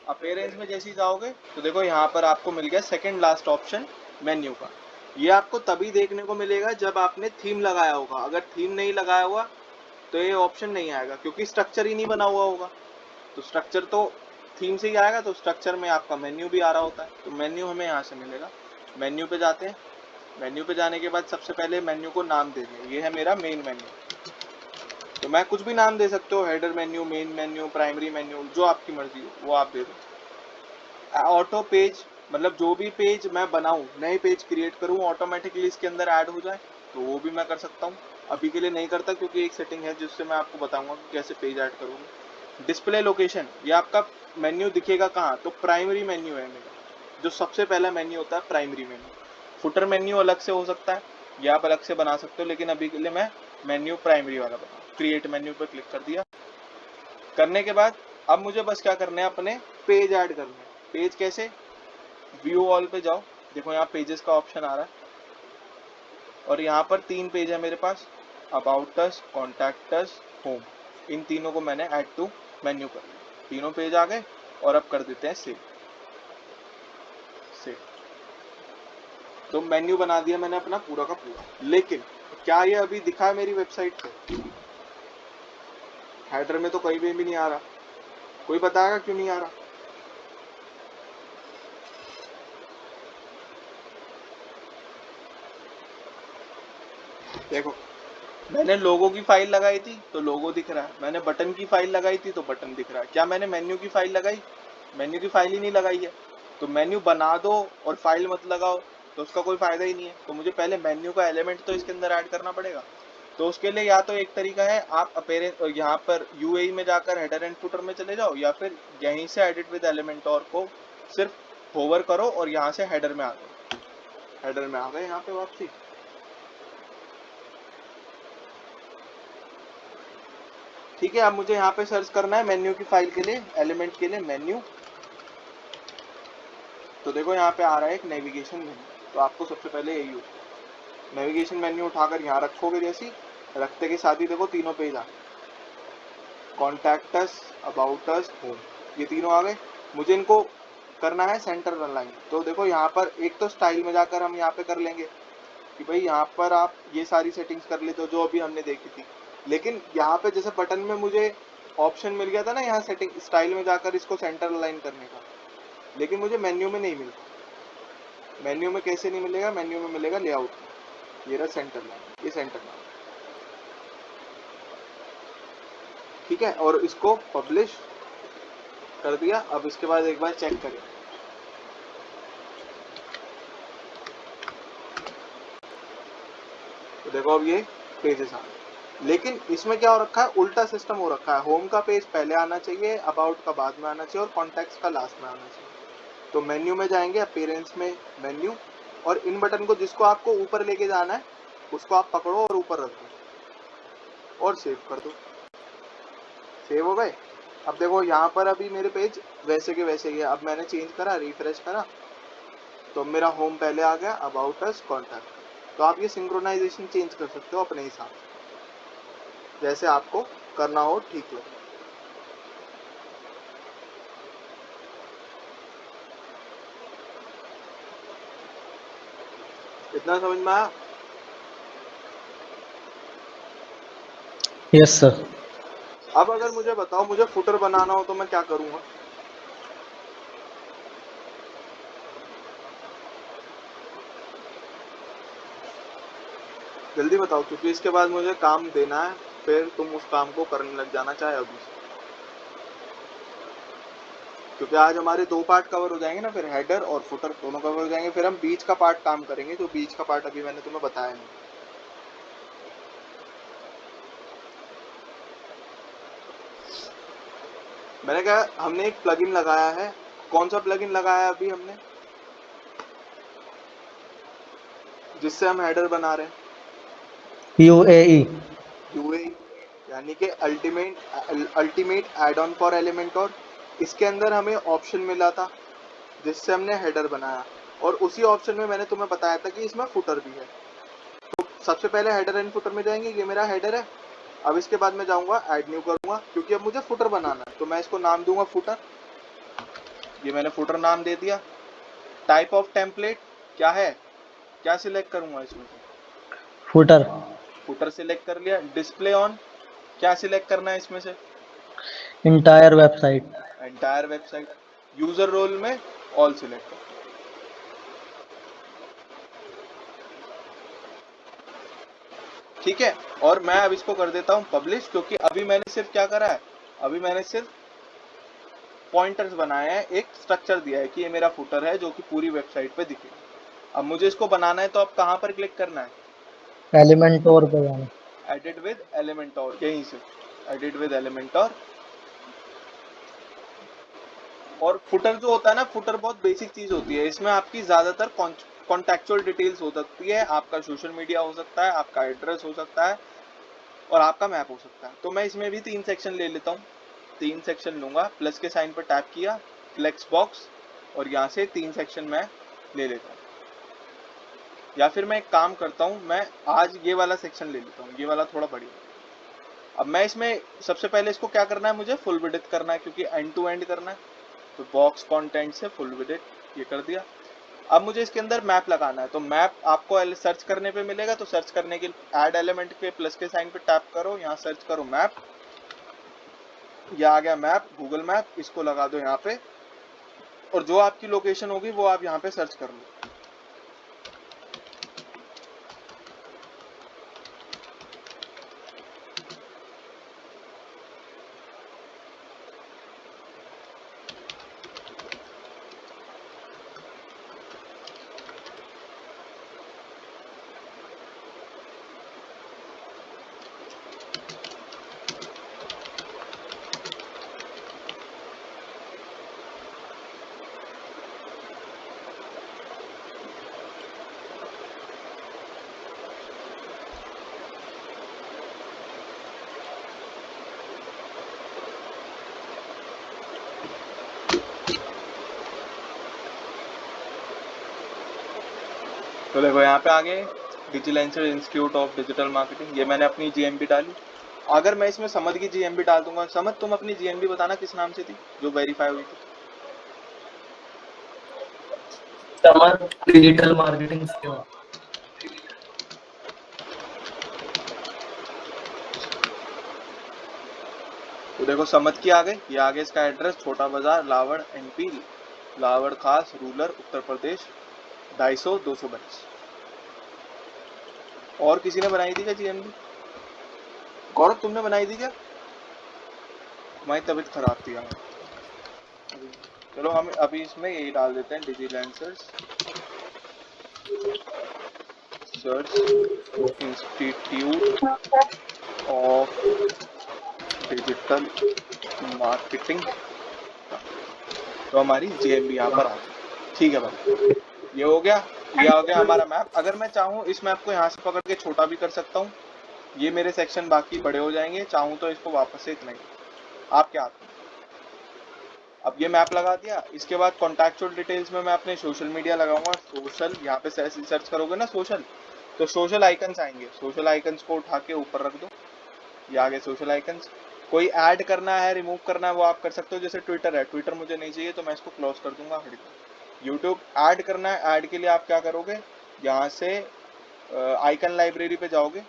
अपीयरेंस में जैसे ही जाओगे तो देखो यहाँ पर आपको मिल गया सेकंड लास्ट ऑप्शन मेन्यू का। ये आपको तभी देखने को मिलेगा जब आपने थीम लगाया होगा। अगर थीम नहीं लगाया हुआ तो ये ऑप्शन नहीं आएगा, क्योंकि स्ट्रक्चर ही नहीं बना हुआ होगा। तो स्ट्रक्चर तो थीम से ही आएगा, तो स्ट्रक्चर में आपका मेन्यू भी आ रहा होता है। तो मेन्यू हमें यहाँ से मिलेगा। मेन्यू पे जाते हैं। मेन्यू पे जाने के बाद सबसे पहले मेन्यू को नाम देंगे। ये है मेरा मेन मेन्यू, तो मैं कुछ भी नाम दे सकते हो, header menu, main menu, primary menu, जो आपकी मर्जी हो वो आप दे दो। ऑटो पेज, मतलब जो भी पेज मैं बनाऊं, नए पेज क्रिएट करूं, ऑटोमेटिकली इसके अंदर ऐड हो जाए, तो वो भी मैं कर सकता हूं। अभी के लिए नहीं करता क्योंकि एक सेटिंग है जिससे मैं आपको बताऊंगा कि कैसे पेज ऐड करोगे। डिस्प्ले लोकेशन, ये आपका मेन्यू दिखेगा कहाँ, तो प्राइमरी मेन्यू है मेरा, जो सबसे पहला मेन्यू होता है प्राइमरी मेन्यू। फुटर मेन्यू अलग से हो सकता है, ये आप अलग से बना सकते हो, लेकिन अभी के लिए मैं मेन्यू प्राइमरी वाला बना। क्रिएट मेन्यू पर क्लिक कर दिया। करने के बाद अब मुझे बस क्या करना है, अपने पेज ऐड करने हैं। पेज कैसे, व्यू ऑल पे जाओ, देखो यहाँ पेजेस का ऑप्शन आ रहा है और यहाँ पर 3 पेज है मेरे पास, about us, contact us, home. इन तीनों को मैंने ऐड टू मेन्यू कर दिया, तीनों पेज आ गए। और अब कर देते हैं सेव। सेव, तो मेन्यू बना दिया मैंने अपना पूरा का पूरा। लेकिन क्या ये अभी दिखा है मेरी वेबसाइट पे? हेडर में तो कहीं भी नहीं आ रहा। कोई बताएगा क्यों नहीं आ रहा? देखो, मैंने लोगो की फाइल लगाई थी तो लोगो दिख रहा है, मैंने बटन की फाइल लगाई थी तो बटन दिख रहा है। क्या मैंने मेन्यू की फाइल लगाई? मेन्यू की फाइल ही नहीं लगाई है। तो मेन्यू बना दो और फाइल मत लगाओ तो उसका कोई फायदा ही नहीं है। तो मुझे पहले मेन्यू का एलिमेंट तो इसके अंदर ऐड करना पड़ेगा। तो उसके लिए या तो एक तरीका है, आप अपीयरेंस यहाँ पर यूएई में जाकर हेडर एंड फुटर में चले जाओ, या फिर यहीं से एडिट विद एलिमेंट और को सिर्फ होवर करो और यहाँ से हेडर में आ गए। हेडर में आ गए यहाँ पे वापसी। ठीक है, अब मुझे यहाँ पे सर्च करना है मेन्यू की फाइल के लिए, एलिमेंट के लिए मेन्यू। तो देखो यहाँ पे आ रहा है एक नेविगेशन मेन्यू, तो आपको सबसे पहले यही यूज करना। नेविगेशन मेन्यू उठाकर यहाँ रखोगे, जैसी रखते के साथ ही देखो तीनों पेज आ गए, contact us, about us, home, ये तीनों आ गए। मुझे इनको करना है सेंटर अलाइन। तो देखो यहाँ पर एक तो स्टाइल में जाकर हम यहाँ पे कर लेंगे कि भाई यहाँ पर आप ये सारी सेटिंग्स कर लेते हो जो अभी हमने देखी थी। लेकिन यहाँ पे जैसे बटन में मुझे ऑप्शन मिल गया था ना, यहाँ सेटिंग स्टाइल में जाकर इसको सेंटर अलाइन करने का, लेकिन मुझे मेन्यू में नहीं मिलता। मेन्यू में कैसे नहीं मिलेगा? मेन्यू में मिलेगा लेआउट, ये रहा सेंटर लाइन, ये सेंटर लाइन। ठीक है, और इसको पब्लिश कर दिया। अब इसके बाद एक बार चेक करें, तो देखो अब ये पेजेस आ गए। लेकिन इसमें क्या हो रखा है, उल्टा सिस्टम हो रखा है। होम का पेज पहले आना चाहिए, अबाउट का बाद में आना चाहिए और कॉन्टैक्ट्स का लास्ट में आना चाहिए। तो मेन्यू में जाएंगे, अपीयरेंस में मेन्यू, और इन बटन को जिसको आपको ऊपर लेके जाना है उसको आप पकड़ो और ऊपर रख दो और सेव कर दो। सेव हो गए। अब देखो यहाँ पर अभी मेरे पेज वैसे के वैसे ही है। अब मैंने चेंज करा, रिफ्रेश करा, तो मेरा होम पहले आ गया, अबाउट अस, कॉन्टैक्ट। तो आप ये सिंक्रोनाइजेशन चेंज कर सकते हो अपने हिसाब से, जैसे आपको करना हो ठीक लगे। इतना समझ में आया? Yes sir. अब अगर मुझे बताओ मुझे फुटर बनाना हो तो मैं क्या करूंगा? जल्दी बताओ, क्योंकि इसके बाद मुझे काम देना है, फिर तुम उस काम को करने लग जाना चाहे अभी से, क्योंकि आज हमारे 2 पार्ट कवर हो जाएंगे ना, फिर हेडर और फुटर दोनों कवर हो जाएंगे, फिर हम बीच का पार्ट काम करेंगे, जो बीच का पार्ट अभी मैंने तुम्हें बताया नहीं। मैंने कहा हमने एक प्लगइन लगाया है। कौन सा प्लगइन लगाया है अभी हमने, जिससे हम हेडर बना रहे हैं? UAE। यूएई, यानी कि अल्टीमेट एड ऑन फॉर एलिमेंटोर। इसके अंदर हमें ऑप्शन मिला था जिससे हमने हेडर बनाया, और उसी ऑप्शन में मैंने तुम्हें बताया था कि इसमें फुटर भी है। तो सबसे पहले हेडर एंड फुटर में जाएंगे, ये मेरा हेडर है। अब इसके बाद मैं जाऊंगा ऐड न्यू करूंगा, क्योंकि अब मुझे फुटर बनाना है, तो मैं इसको नाम दूंगा फुटर। ये मैंने फुटर नाम दे दिया। टाइप ऑफ टेम्पलेट क्या है, क्या सिलेक्ट करूंगा इसमें से? फुटर। फुटर सिलेक्ट कर लिया। डिस्प्ले ऑन क्या सिलेक्ट करना है इसमें से? Entire website. Entire website. User role में ऑल सिलेक्ट कर। ठीक है, और मैं अब इसको कर देता हूँ पब्लिश, क्योंकि अभी मैंने सिर्फ क्या करा है, अभी मैंने सिर्फ पॉइंटर्स बनाए हैं, एक स्ट्रक्चर दिया है कि ये मेरा फुटर है जो कि पूरी वेबसाइट पे दिखे। अब मुझे इसको बनाना है, तो अब कहाँ पर क्लिक करना है? एलिमेंटोर पे जाना। एडिट विद एलिमेंटोर, यहीं से एडिट विद एलिमेंटोर। और फुटर जो होता है ना, फुटर बहुत बेसिक चीज होती है। इसमें आपकी ज्यादातर कॉन्टेक्चुअल डिटेल्स हो सकती है, आपका सोशल मीडिया हो सकता है, आपका एड्रेस हो सकता है, और आपका मैप हो सकता है। तो मैं इसमें भी 3 सेक्शन ले लेता हूँ। 3 सेक्शन लूंगा, प्लस के साइन पर टैप किया, फ्लेक्स बॉक्स, और यहाँ से 3 सेक्शन मैं ले लेता हूँ। या फिर मैं एक काम करता हूँ, मैं आज ये वाला सेक्शन ले लेता हूँ, ये वाला थोड़ा बढ़िया। अब मैं इसमें सबसे पहले इसको क्या करना है, मुझे फुल विड्थ करना है, क्योंकि एंड टू एंड करना है। तो बॉक्स कंटेंट से फुल विड्थ ये कर दिया। अब मुझे इसके अंदर मैप लगाना है, तो मैप आपको सर्च करने पे मिलेगा। तो सर्च करने के लिए ऐड एलिमेंट के प्लस के साइन पे टैप करो, यहाँ सर्च करो मैप, ये आ गया मैप, गूगल मैप। इसको लगा दो यहाँ पे, और जो आपकी लोकेशन होगी वो आप यहाँ पे सर्च कर लो। तो देखो यहाँ पे आ गए डिजिलेंसर इंस्टीट्यूट ऑफ डिजिटल मार्केटिंग, ये मैंने अपनी जीएमबी डाली। अगर मैं इसमें समद की जीएमबी डाल दूंगा, समद तुम अपनी जीएमबी बताना किस नाम से थी जो वेरीफाई हुई थी? समर डिजिटल मार्केटिंग सेवा। तो देखो समद की आ गई, ये आ गया इसका एड्रेस, छोटा बाजार, लावड़ एमपी, लावड़ खास, रूरल उत्तर प्रदेश, 250-222। और किसी ने बनाई थी क्या जीएमबी? गौरव तुमने बनाई थी क्या? तुम्हारी तबीयत खराब थी यार। चलो हम अभी इसमें यही डाल देते हैं, Digilancers search institute of digital marketing. तो हमारी जीएमबी यहाँ पर आ गई। ठीक है भाई, ये हो गया। ये हो गया हमारा मैप। अगर मैं चाहूँ इस मैप को यहाँ से पकड़ के छोटा भी कर सकता हूँ, ये मेरे सेक्शन बाकी बड़े हो जाएंगे। चाहूँ तो इसको वापस से इतना ही, आप क्या आते हैं। अब ये मैप लगा दिया, इसके बाद कॉन्टैक्चुअल डिटेल्स में मैं अपने सोशल मीडिया लगाऊंगा। सोशल, यहाँ पे सर्च करोगे ना सोशल, तो सोशल आइकन्स आएंगे, सोशल आइकन्स को उठा के ऊपर रख दो, ये आ गए सोशल आइकन्स। कोई ऐड करना है, रिमूव करना है, वो आप कर सकते हो। जैसे ट्विटर है, ट्विटर मुझे नहीं चाहिए तो मैं इसको क्लोज कर दूंगा, हट दो। यूट्यूब ऐड करना है, ऐड के लिए आप क्या करोगे, यहाँ से आइकन लाइब्रेरी पे जाओगे,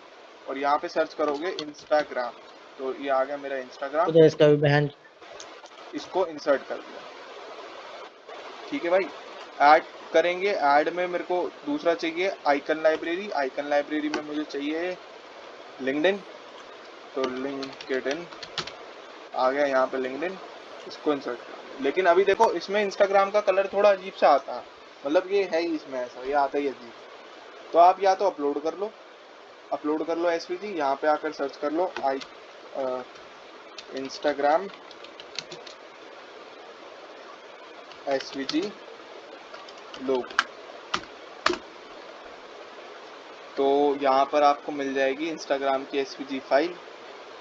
और यहाँ पे सर्च करोगे इंस्टाग्राम, तो ये आ गया मेरा इंस्टाग्राम, तो इसका भी बहन इसको इंसर्ट कर दिया। ठीक है भाई, ऐड करेंगे। ऐड में मेरे को दूसरा चाहिए आइकन लाइब्रेरी। आइकन लाइब्रेरी में मुझे चाहिए लिंक्डइन, तो लिंक्डइन आ गया यहाँ पे लिंक्डइन, इसको इंसर्ट कर। लेकिन अभी देखो इसमें इंस्टाग्राम का कलर थोड़ा अजीब सा आता है, मतलब ये है ही इसमें ऐसा, ये आता ही अजीब। तो आप या तो अपलोड कर लो एसवीजी, यहाँ पे आकर सर्च कर लो इंस्टाग्राम एसवीजी लोग, तो यहाँ पर आपको मिल जाएगी इंस्टाग्राम की एसवीजी फाइल,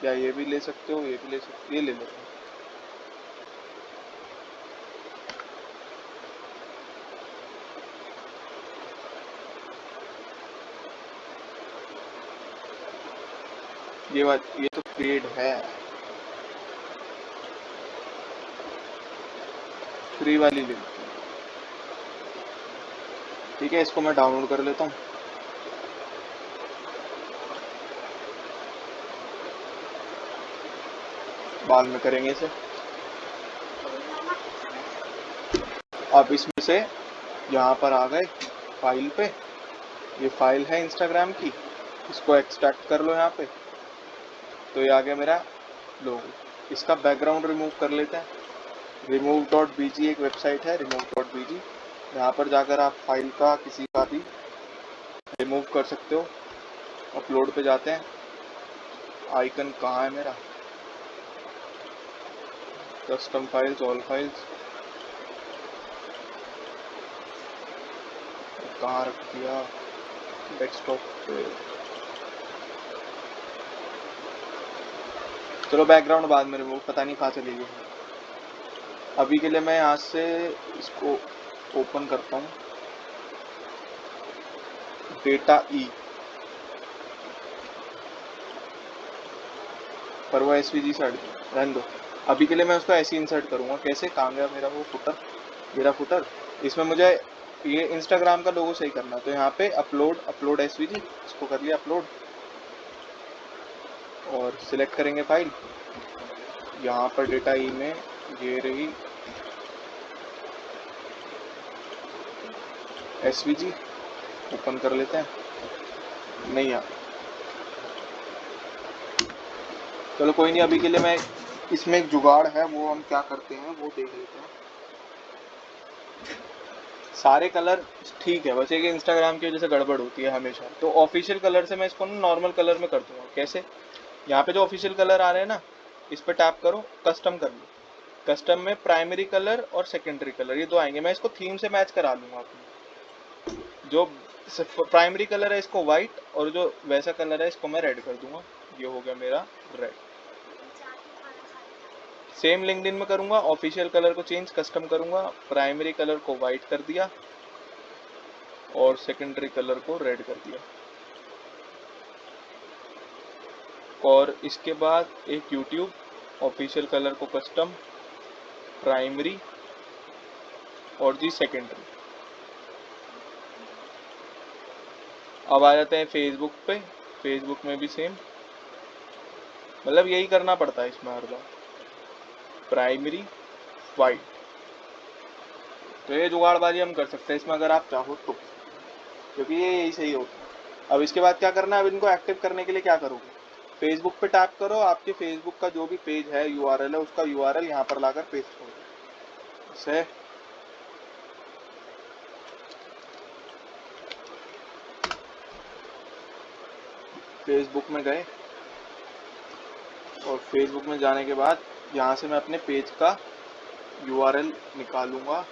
या ये भी ले सकते हो, ये भी ले सकते हो, ये ले लो। ये तो पेड है, फ्री वाली ले लो। ठीक है, इसको मैं डाउनलोड कर लेता हूँ। बाद में करेंगे इसे। अब इसमें से यहाँ पर आ गए फाइल पे, ये फाइल है इंस्टाग्राम की, इसको एक्सट्रैक्ट कर लो यहाँ पे। तो ये आ गया मेरा लोगो। इसका बैकग्राउंड रिमूव कर लेते हैं। remove.bg एक वेबसाइट है, remove.bg, यहाँ पर जाकर आप फाइल का किसी का भी रिमूव कर सकते हो। अपलोड पे जाते हैं, आइकन कहाँ है मेरा, कस्टम फाइल्स, ऑल फाइल्स, कहाँ रख दिया, डेस्कटॉप पे। चलो बैकग्राउंड बाद में रिमूव, पता नहीं कहाँ चली गई। अभी के लिए मैं यहाँ से इसको ओपन करता हूँ, डेटा ई, पर वो एसवीजी से रहने दो। अभी के लिए मैं उसको ऐसे इंसर्ट करूँगा। कैसे, कहाँ गया मेरा वो फुटर, मेरा फुटर। इसमें मुझे ये इंस्टाग्राम का लोगो सही करना है, तो यहाँ पे अपलोड एसवीजी, इसको कर लिया अपलोड, और सिलेक्ट करेंगे फाइल। यहाँ पर डेटा ई में ये रही एसवीजी, ओपन कर लेते हैं, नहीं आ, चलो कोई नहीं। अभी के लिए मैं इसमें एक जुगाड़ है, वो हम क्या करते हैं वो देख लेते हैं। सारे कलर ठीक है, बस एक इंस्टाग्राम की वजह से गड़बड़ होती है हमेशा। तो ऑफिशियल कलर से मैं इसको नॉर्मल कलर में कर दूंगा। कैसे, यहाँ पे जो ऑफिशियल कलर आ रहे हैं ना, इस पे टैप करो, कस्टम कर लो। कस्टम में प्राइमरी कलर और सेकेंडरी कलर ये दो आएंगे। मैं इसको थीम से मैच करा लूंगा अपनी। जो प्राइमरी कलर है इसको वाइट, और जो वैसा कलर है इसको मैं रेड कर दूंगा। ये हो गया मेरा रेड। सेम लिंक्डइन में करूंगा, ऑफिशियल कलर को चेंज कस्टम करूंगा, प्राइमरी कलर को वाइट कर दिया और सेकेंडरी कलर को रेड कर दिया। और इसके बाद एक यूट्यूब, ऑफिशियल कलर को कस्टम, प्राइमरी और जी सेकेंडरी। अब आ जाते हैं फेसबुक पे। फेसबुक में भी सेम, मतलब यही करना पड़ता है इसमें हर बार, प्राइमरी वाइट। तो ये जुगाड़बाजी हम कर सकते हैं इसमें अगर आप चाहो तो, क्योंकि ये यही सही होता है। अब इसके बाद क्या करना है, अब इनको एक्टिव करने के लिए क्या करोगे, फेसबुक पे टैप करो, आपके फेसबुक का जो भी पेज है, यूआरएल है, उसका यूआरएल यहाँ पर लाकर पेस्ट करो। से फेसबुक में गए, और फेसबुक में जाने के बाद यहाँ से मैं अपने पेज का यूआरएल निकालूंगा।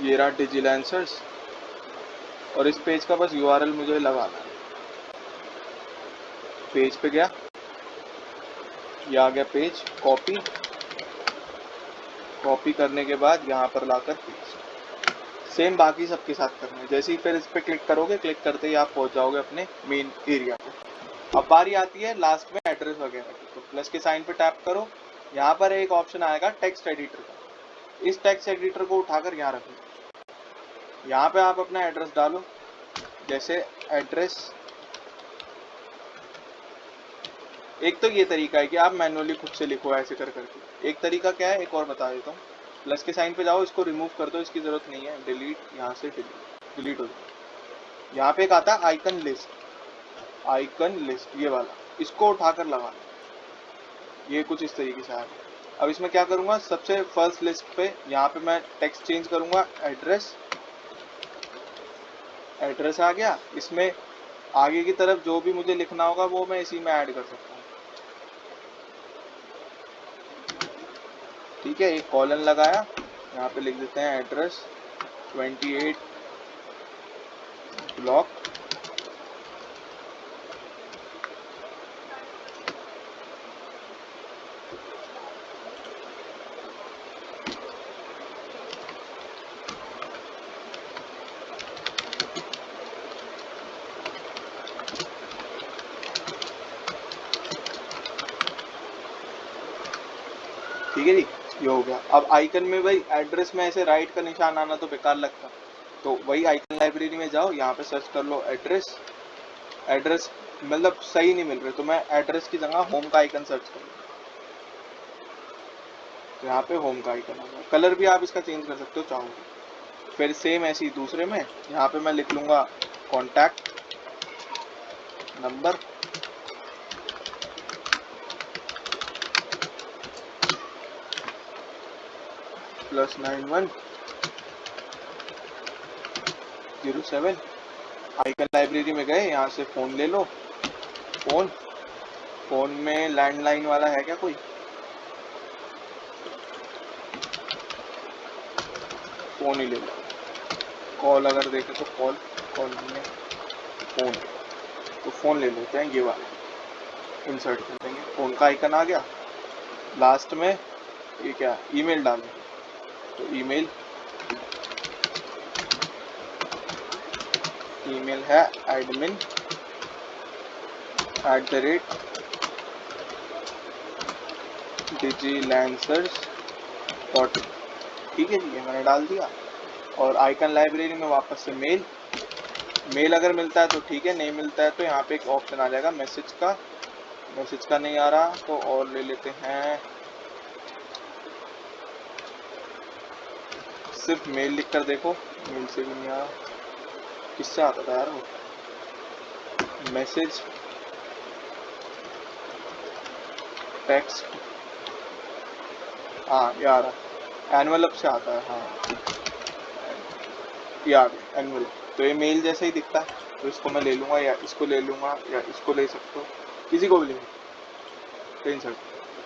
ये रहा डिजिलेंसर्स, और इस पेज का बस यूआरएल मुझे लगाना है। पेज पे गया, ये आ गया पेज, कॉपी करने के बाद यहाँ पर लाकर पेस्ट। सेम बाकी सबके साथ करना है। जैसे ही फिर इस पे क्लिक करोगे, क्लिक करते ही आप पहुंच जाओगे अपने मेन एरिया पे। अब बारी आती है लास्ट में एड्रेस वगैरह की, तो प्लस के साइन पे टैप करो, यहाँ पर एक ऑप्शन आएगा टेक्स्ट एडिटर का, इस टेक्स्ट एडिटर को उठाकर यहाँ रखो। यहाँ पे आप अपना एड्रेस डालो, जैसे एड्रेस, एक तो ये तरीका है कि आप मैनुअली खुद से लिखो ऐसे कर करके। एक तरीका क्या है, एक और बता देता हूँ। प्लस के साइन पे जाओ, इसको रिमूव कर दो, इसकी जरूरत नहीं है, डिलीट, यहाँ से डिलीट हो जाए। यहाँ पे एक आता है आइकन लिस्ट, आइकन लिस्ट ये वाला, इसको उठाकर लगा, ये कुछ इस तरीके से आएगा। अब इसमें क्या करूंगा, सबसे फर्स्ट लिस्ट पे यहाँ पे मैं टेक्स्ट चेंज करूंगा, एड्रेस, एड्रेस आ गया। इसमें आगे की तरफ जो भी मुझे लिखना होगा वो मैं इसी में ऐड कर सकता हूँ। ठीक है, एक कॉलन लगाया, यहाँ पे लिख देते हैं एड्रेस 28 ब्लॉक, ठीक है जी, ये हो गया। अब आइकन में भाई एड्रेस में ऐसे राइट का निशान आना तो बेकार लगता, तो वही आइकन लाइब्रेरी में जाओ, यहाँ पे सर्च कर लो एड्रेस, एड्रेस मतलब सही नहीं मिल रहे तो मैं एड्रेस की जगह होम का आइकन सर्च करूँ, तो यहाँ पे होम का आइकन आ गया। कलर भी आप इसका चेंज कर सकते हो चाहो। फिर सेम ऐसे ही दूसरे में यहाँ पे मैं लिख लूँगा कॉन्टैक्ट नंबर, +9107। आइकन लाइब्रेरी में गए, यहाँ से फ़ोन ले लो, फ़ोन में लैंडलाइन वाला है क्या कोई, फ़ोन ही ले लो। कॉल अगर देखें तो कॉल में फ़ोन, तो फ़ोन ले लेते हैं, ये वाला इंसर्ट कर देंगे, फ़ोन का आइकन आ गया। लास्ट में ये क्या, ईमेल डालें, तो ईमेल है admin@digilancers.in। ठीक है जी, ये मैंने डाल दिया। और आइकन लाइब्रेरी में वापस से मेल अगर मिलता है तो ठीक है, नहीं मिलता है तो यहाँ पे एक ऑप्शन आ जाएगा मैसेज का नहीं आ रहा तो और ले लेते हैं, सिर्फ मेल लिख कर देखो, मेल से भी नहीं आ रहा, किससे आता था यार वो, मैसेज टेक्स्ट, हाँ ये आ रहा, एनवेलप से आता है, हाँ ये आ गया एनवेलप। तो ये मेल जैसे ही दिखता है, तो इसको मैं ले लूँगा या इसको ले लूँगा या इसको ले सकते हो, किसी को भी ले सकते।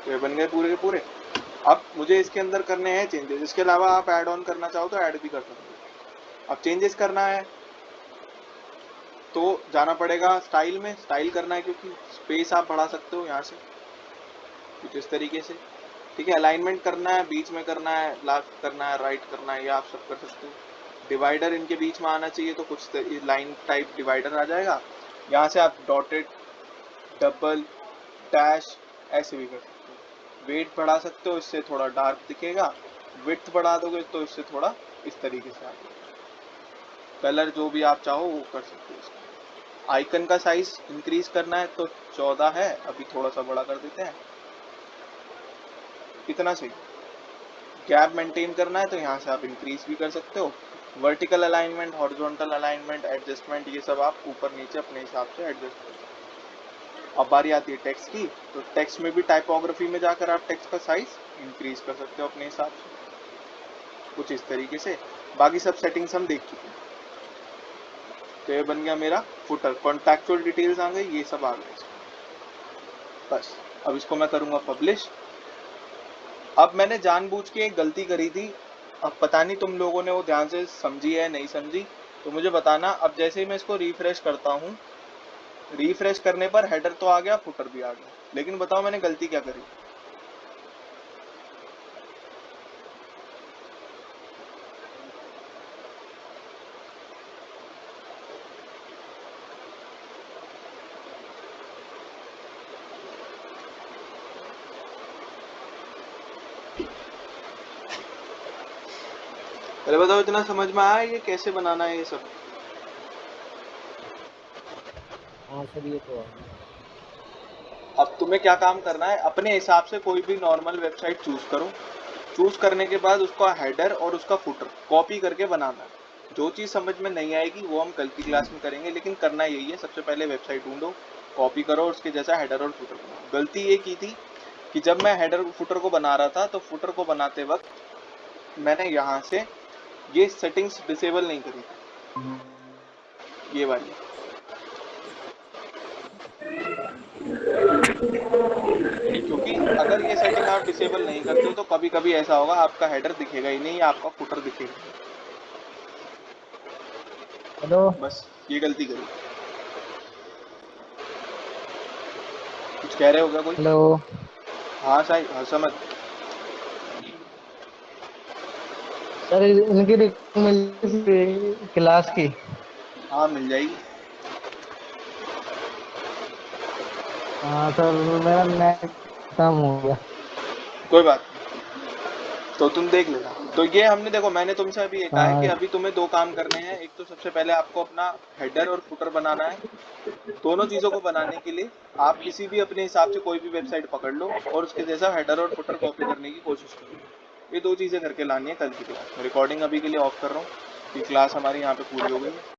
तो ये बन गए पूरे के पूरे। अब मुझे इसके अंदर करने हैं चेंजेस, इसके अलावा आप ऐड ऑन करना चाहो तो ऐड भी कर सकते हो। अब चेंजेस करना है तो जाना पड़ेगा स्टाइल में, स्टाइल करना है क्योंकि स्पेस आप बढ़ा सकते हो यहाँ से कुछ इस तरीके से। ठीक है, अलाइनमेंट करना है, बीच में करना है, लेफ्ट करना है, राइट करना है, ये आप सब कर सकते हो। डिवाइडर इनके बीच में आना चाहिए तो कुछ लाइन टाइप डिवाइडर आ जाएगा। यहाँ से आप डॉटेड, डबल, डैश ऐसे भी कर सकते हो। वेट बढ़ा सकते हो, इससे थोड़ा डार्क दिखेगा। विड्थ बढ़ा दोगे तो इससे थोड़ा इस तरीके से आएगा। कलर जो भी आप चाहो वो कर सकते हो। आइकन का साइज इंक्रीज करना है तो 14 है, अभी थोड़ा सा बड़ा कर देते हैं, इतना सही। गैप मेंटेन करना है तो यहाँ से आप इंक्रीज भी कर सकते हो। Vertical alignment, horizontal alignment, adjustment, ये सब आप ऊपर नीचे अपने हिसाब से एडजस्ट कर सकते हो। अब बारी आती है टेक्स्ट की, तो टेक्स्ट में भी टाइपोग्राफी में जाकर आप टेक्स्ट का साइज इंक्रीज कर सकते हो अपने हिसाब से कुछ इस तरीके से। बाकी सब सेटिंग्स हम देख चुके हैं। तो ये बन गया मेरा फुटर, कॉन्टैक्चुअल डिटेल्स आ गई, ये सब आ गए बस। अब इसको मैं करूँगा पब्लिश। अब मैंने जानबूझ के एक गलती करी थी, अब पता नहीं तुम लोगों ने वो ध्यान से समझी है नहीं समझी, तो मुझे बताना। अब जैसे ही मैं इसको रिफ्रेश करता हूँ, रिफ्रेश करने पर हेडर तो आ गया, फुटर भी आ गया, लेकिन बताओ मैंने गलती क्या करी। अरे बताओ, इतना समझ में आया ये कैसे बनाना है ये सब? हाँ सर ये तो है। अब तुम्हें क्या काम करना है, अपने हिसाब से कोई भी नॉर्मल वेबसाइट चूज करो। चूज करने के बाद उसका हेडर और उसका फुटर कॉपी करके बनाना है। जो चीज़ समझ में नहीं आएगी वो हम कल की क्लास में करेंगे, लेकिन करना यही है, सबसे पहले वेबसाइट ढूंढो, कॉपी करो और उसके जैसा हेडर और फुटर बनाओ। गलती ये की थी कि जब मैं हेडर फुटर को बना रहा था तो फुटर को बनाते वक्त मैंने यहाँ से ये सेटिंग्स डिसेबल नहीं करी थी, ये वाली। क्योंकि अगर ये सेटिंग आप डिसेबल नहीं करते हो तो कभी कभी ऐसा होगा आपका हेडर दिखेगा ही नहीं या आपका फुटर दिखेगा। हेलो। बस ये गलती करी। कुछ कह रहे हो क्या कोई? हेलो हाँ साई, हाँ समझ। सर इनकी रिक्वेस्ट क्लास की। हाँ मिल जाएगी। हाँ सर मेरा नेट खत्म हो गया। कोई बात नहीं, तो तुम देख लेना। तो ये हमने, देखो मैंने तुमसे अभी ये कहा है कि हाँ अभी तुम्हें दो काम करने हैं। एक तो सबसे पहले आपको अपना हेडर और फुटर बनाना है। दोनों चीज़ों को बनाने के लिए आप किसी भी अपने हिसाब से कोई भी वेबसाइट पकड़ लो और उसके जैसा हेडर और फुटर कॉपी करने की कोशिश करो। ये दो चीज़ें करके लानी है कल की क्लास में। रिकॉर्डिंग अभी के लिए ऑफ कर रहा हूँ, ये क्लास हमारी यहाँ पे पूरी हो गई है।